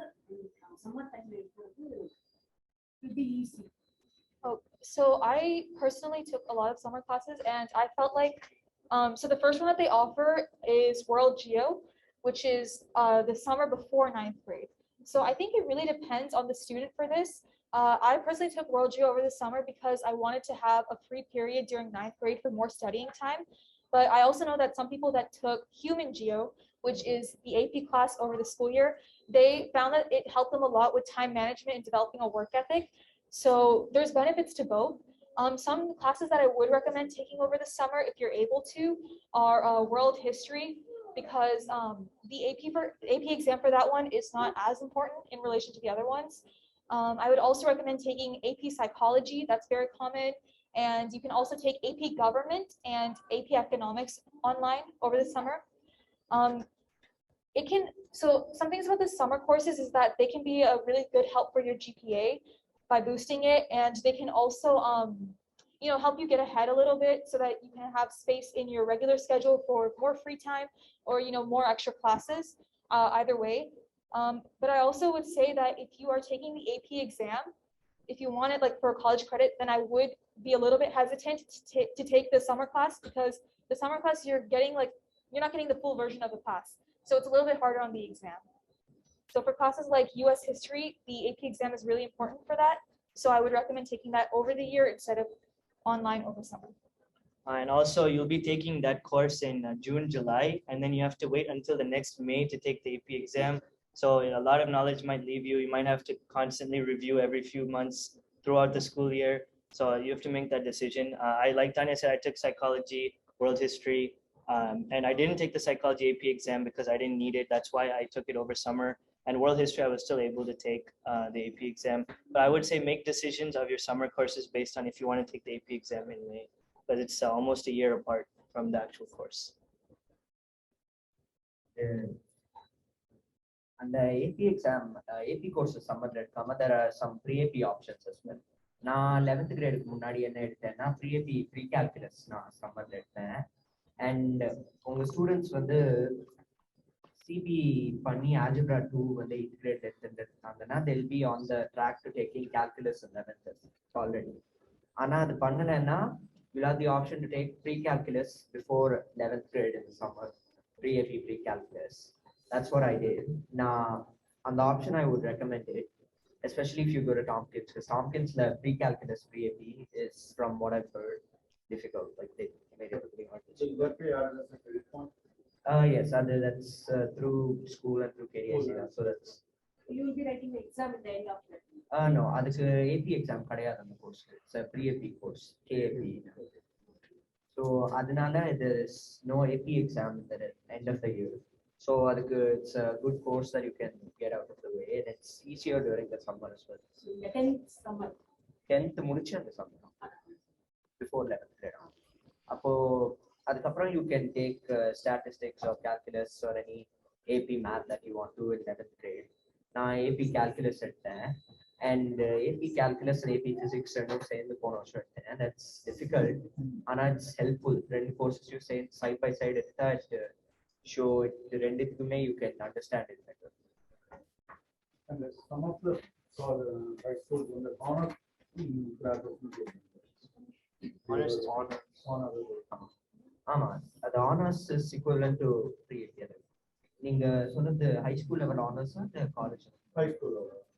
summer time எடுக்கிறது would be easy. Oh, so I personally took a lot of summer classes and I felt like so the first one that they offer is World Geo, which is the summer before 9th grade. So I think it really depends on the student for this. I personally took World Geo over the summer because I wanted to have a free period during 9th grade for more studying time. But I also know that some people that took Human Geo, which is the AP class over the school year, they found that it helped them a lot with time management and developing a work ethic. So there's benefits to both. Some classes that I would recommend taking over the summer, if you're able to, are world history, because the AP exam for that one is not as important in relation to the other ones. I would also recommend taking AP psychology. That's very common. And you can also take AP government and AP economics online over the summer. So some things about the summer courses is that they can be a really good help for your GPA by boosting it, and they can also help you get ahead a little bit so that you can have space in your regular schedule for more free time or more extra classes, either way. But I also would say that if you are taking the AP exam, if you want it like for a college credit, then I would be a little bit hesitant to take the summer class, because the summer class you're not getting the full version of the class, so it's a little bit harder on the exam. So for classes like US history, the AP exam is really important for that. So I would recommend taking that over the year instead of online over summer. And also you'll be taking that course in June, July, and then you have to wait until the next May to take the AP exam. So a lot of knowledge might leave you. You might have to constantly review every few months throughout the school year. So you have to make that decision. I, like Tanya said, I took psychology, world history, and I didn't take the psychology AP exam because I didn't need it. That's why I took it over summer. And world history, I was still able to take the AP exam. But I would say make decisions of your summer courses based on if you want to take the AP exam in May, because it's almost a year apart from the actual course. And the AP exam, AP courses summer there are some pre-AP options as well. நான் 11th கிரேடுக்கு முன்னாடி என்ன எடுத்தேன்னா pre calculus நான் சம்மர்ல எடுத்தேன். And உங்க students வந்து CP பண்ணி ஆல்ஜிப்ரா 2 வந்து 8th கிரேட் எடுத்துருந்தாங்கன்னா they'll be on the track to taking calculus in 11th already. ஆனா அது பண்ணலைன்னா you'll have the option to take pre-calculus before 11th grade in the summer, pre-AP pre-calculus. That's what I did. Now on the option I would recommend it, especially if you go to Tompkins, because Tompkins the pre-calculus pre-AP is, from what I've heard, difficult. Like they made it really hard. So you got the credit point? Yes, that's through school and through KDIC. So that's. You will be writing the exam at the end of that. No, அதுக்கு AP exam கிடையாது அந்த course. It's a pre-AP course, KAP. So அதனால there is no AP exam at the end of the year. So it's a good course that you can get out of the way, and it's easier during the summer as well. So the 10th summer. 10th முடிச்சு அந்த summer before 11th grade. அப்போ அதுக்கப்புறம் you can take statistics or calculus or any AP math that you want to in 11th grade. நான் AP calculus எடுத்தேன், and AP calculus and AP physics ரெண்டும் சேர்ந்து போன வருஷம் எடுத்தேன். That's difficult, ஆனா it's helpful. ரெண்டு courses சேர்ந்து side by side எடுத்தா show it ரெண்டுத்துக்குமே you can understand it better. And some of the So the high school when the honor class Honors. ஆமா, அது honors is equivalent to pre-AP. நீங்க சொன்னது high school level honors and college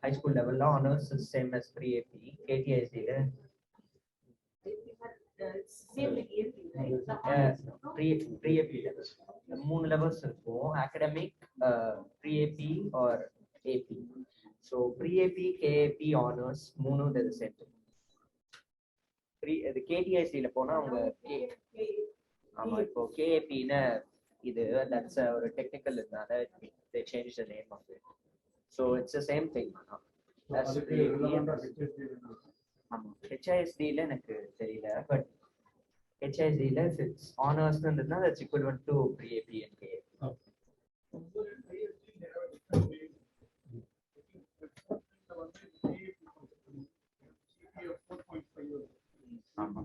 high school level honors is same as pre-AP. KTIC same like AP, right? pre-AP levels. 3 levels இருக்கும், academic, pre-AP or AP. So pre-AP, KAP, honors 3 the same thing. இது KTIC ல போனா அவங்க ஆமா, இப்போ KAP னா இது that's ஒரு technical இருந்தால they changed the name of it. So it's the same thing. ஆமா, HISD ல எனக்கு தெரியல, but HISD ல if it's honors ன்றதுனா that's equivalent to pre-AP and KAP. ஆமா,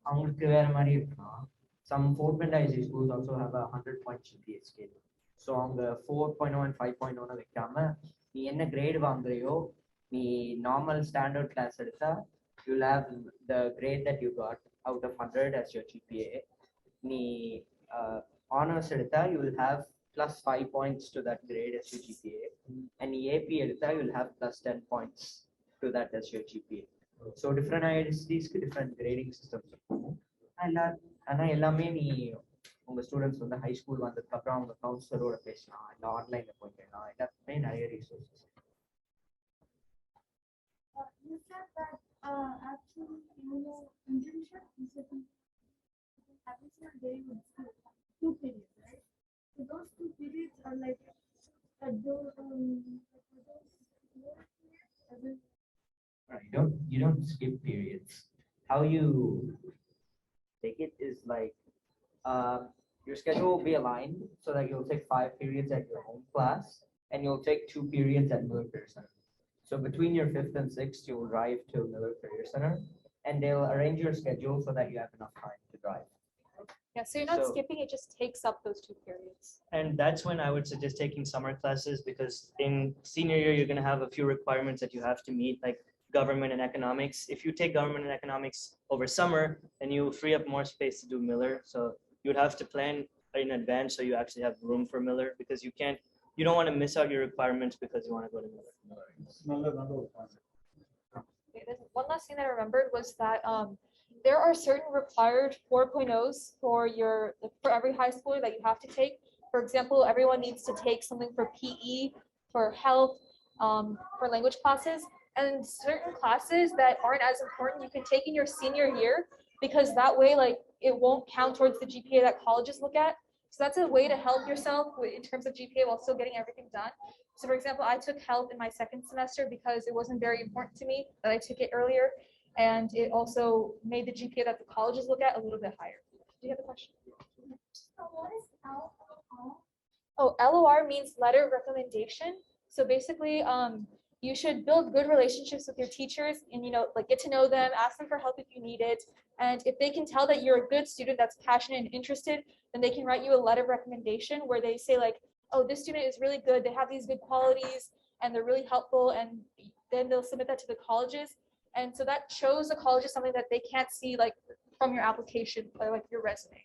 அவங்களுக்கு வேற மாதிரி இருக்கலாம். Some 4.5 schools also have a 100-point GPA scale. So அவங்க 4.0 and 5.0 வைக்காம நீ என்ன கிரேட் வாங்குறியோ, நீ நார்மல் ஸ்டாண்டர்ட் கிளாஸ் எடுத்தா you'll have the grade that you got out of 100 as your GPA. நீ honors எடுத்தா you will have plus 5 points to that grade as your GPA. And நீ AP எடுத்தா you'll have plus 10 points to that as your GPA. So different ISDs different grading systems இருக்கும். ஆனா எல்லாமே நீ உங்க students வந்து ஹை ஸ்கூல் வந்ததுக்கு அப்புறம் அவங்க கவுன்சிலரோட பேசலாம், இல்லை ஆன்லைன்ல போய் கேட்கலாம். எல்லாத்துக்குமே நிறைய resources. You said that actually, internship is happens in a day with 2 periods, right? So those 2 periods are like You don't skip periods. How you take it is like your schedule will be aligned so that you'll take 5 periods at your home class and you'll take 2 periods at Miller Career Center. So between your 5th and 6th, you'll drive to Miller Career Center and they'll arrange your schedule so that you have enough time to drive. Yeah, so you're not skipping, it just takes up those 2 periods. And that's when I would suggest taking summer classes, because in senior year, you're going to have a few requirements that you have to meet, like government and economics. If you take government and economics over summer, then you free up more space to do Miller. So you'd have to plan in advance so you actually have room for Miller, because you don't want to miss out your requirements because you want to go to Miller. Okay, one last thing that I remembered was that there are certain required 4.0s for every high schooler that you have to take. For example, everyone needs to take something for PE, for health, for language classes, and certain classes that aren't as important you can take in your senior year, because that way it won't count towards the GPA that colleges look at. So that's a way to help yourself in terms of GPA while still getting everything done. So for example, I took health in my 2nd semester because it wasn't very important to me that I took it earlier. And it also made the GPA that the colleges look at a little bit higher. Do you have a question? So what is LOR? Oh, LOR means letter of recommendation. So basically, you should build good relationships with your teachers and, get to know them, ask them for help if you need it. And if they can tell that you're a good student that's passionate and interested, then they can write you a letter of recommendation where they say oh, this student is really good, they have these good qualities, and they're really helpful, and then they'll submit that to the colleges. And so that shows the colleges something that they can't see from your application or your resume.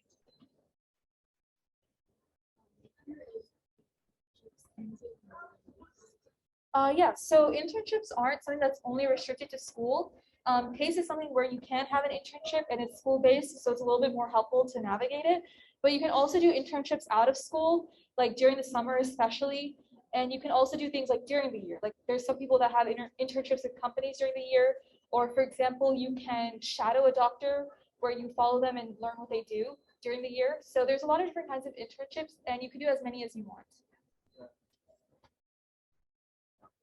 Yeah, so internships aren't something that's only restricted to school. PACE is something where you can have an internship and it's school-based, so it's a little bit more helpful to navigate it. But you can also do internships out of school, like during the summer especially. And you can also do things like during the year. Like there's some people that have internships at companies during the year. Or for example, you can shadow a doctor where you follow them and learn what they do during the year. So there's a lot of different kinds of internships and you can do as many as you want.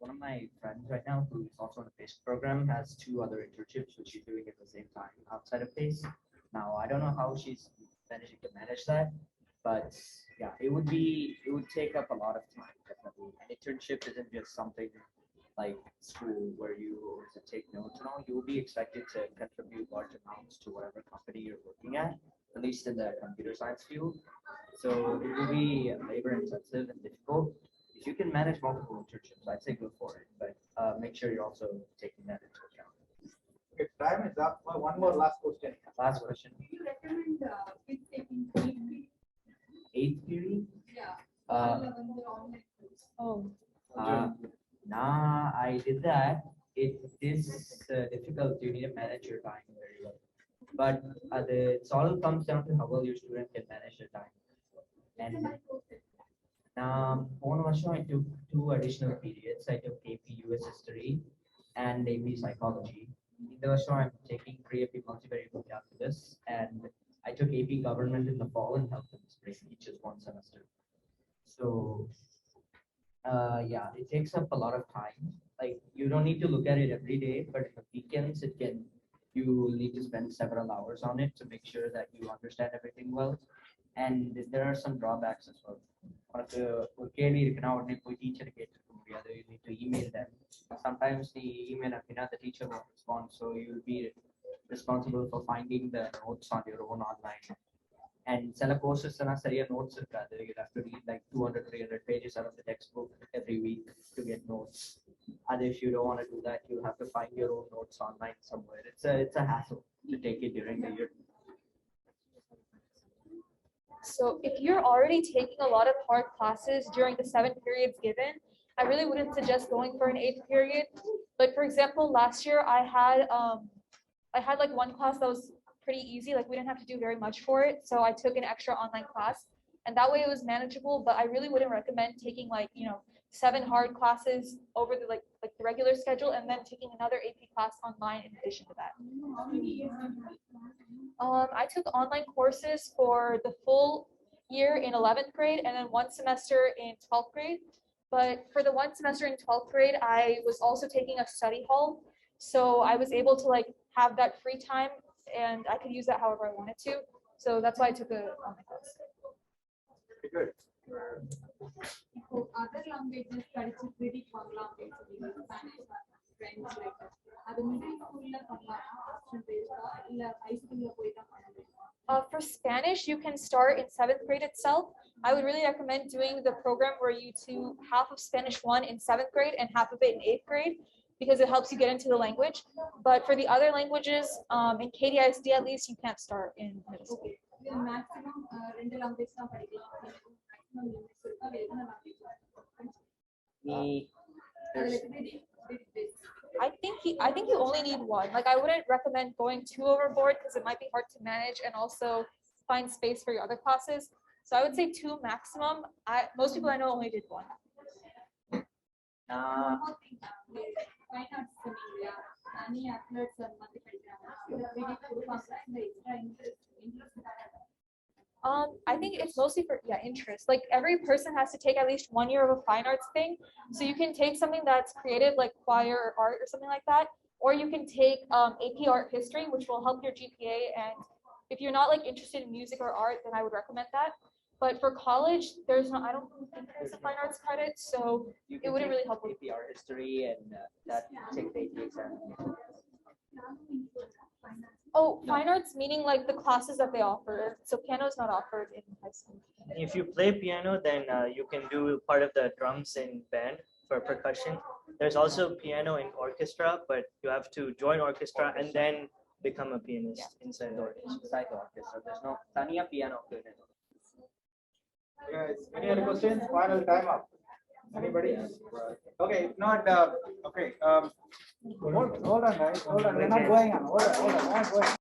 One of my friends right now, who is also in the PACE program, has 2 other internships which she's doing at the same time outside of PACE. Now, I don't know how she's managing to manage that, but yeah, it would take up a lot of time, definitely. An internship isn't just something like school where you take notes and all. You will be expected to contribute large amounts to whatever company you're working at least in the computer science field. So it will be labor intensive and difficult. If you can manage multiple internships, I'd say go for it. But make sure you're also taking that into account. Okay, time is up. One more last question. Last question. Do you recommend kids taking 8th? 8th period? Yeah. Online. Oh, Nah, I did that. It is difficult. You need to manage your time very well. But it all comes down to how well your student can manage their time. And one version I took 2 additional periods. I took AP US History and AP Psychology. In the version I'm taking pre-AP multivariable calculus, and I took AP Government in the fall and health in the spring, each is 1 semester. So yeah, it takes up a lot of time. Like you don't need to look at it every day, but in the weekends you need to spend several hours on it to make sure that you understand everything well. And there are some drawbacks as well. ஒரு கேள்வி இருக்குன்னா உடனே போய் teacher கேட்டுக்க முடியாது. You need to email them. Sometimes the email அப்படின்னா the teacher won't respond, so you'll be responsible for finding the notes on your own online. And சில courses எல்லாம் சரியா notes இருக்காது. You have to read like 200-300 pages out of the textbook every week to get notes. And if you don't want to do that, you have to find your own notes online somewhere. It's a hassle to take it during the year. so if you're already taking a lot of hard classes during the 7 periods given, I really wouldn't suggest going for an 8th period. Like for example, last year I had like one class that was pretty easy, like we didn't have to do very much for it, so I took an extra online class, and that way it was manageable. But I really wouldn't recommend taking like 7 hard classes over the like the regular schedule and then taking another AP class online in addition to that. How many years? I took online courses for the full year in 11th grade and then 1 semester in 12th grade. But for the 1 semester in 12th grade, I was also taking a study hall, so I was able to like have that free time and I could use that however I wanted to. So that's why I took a online class. Very good. இப்போ other languages படிச்சு predict பண்ணலாம் அப்படின்னு சொல்லி Spanish, French like that. அது middle schoolல பண்ணலாமா option இருக்கா இல்ல high schoolல போய் தான் பண்ணணும்? For Spanish, you can start in 7th grade itself. I would really recommend doing the program where you do half of Spanish 1 in 7th grade and half of it in 8th grade, because it helps you get into the language. But for the other languages, in KDISD at least, you can't start in middle school. இது maximum 2 language தான் படிக்கலாம். Maximum limits இருக்கா இல்ல எத்தனை language? அதுல predict I think you only need 1. Like I wouldn't recommend going too overboard because it might be hard to manage and also find space for your other classes. So I would say 2 maximum. Most people I know only did 1. one more thing, fine arts சொன்னீங்க, தனி athletes அந்த மாதிரி படிக்கிறாங்க. இது predict கொடுப்பாங்க இந்த extra interest I think it's mostly for interest. Like every person has to take at least 1 year of a fine arts thing. So you can take something that's creative like choir or art or something like that, or you can take AP art history, which will help your GPA. And if you're not like interested in music or art, then I would recommend that. But for college, I don't think there's a fine arts credit, so it wouldn't really help with AP art history and that take the AP exam. Oh, fine arts meaning like the classes that they offer. So piano is not offered in high school. If you play piano, then you can do part of the drums in band for percussion. There's also piano in orchestra, but you have to join orchestra and then become a pianist inside the orchestra. Inside the orchestra, there's no Tanya piano. Yes. Any other questions? Final time up. Anybody? Okay, if not, okay. Hold on, guys. Hold on. We're not going on. Hold on. We're not going.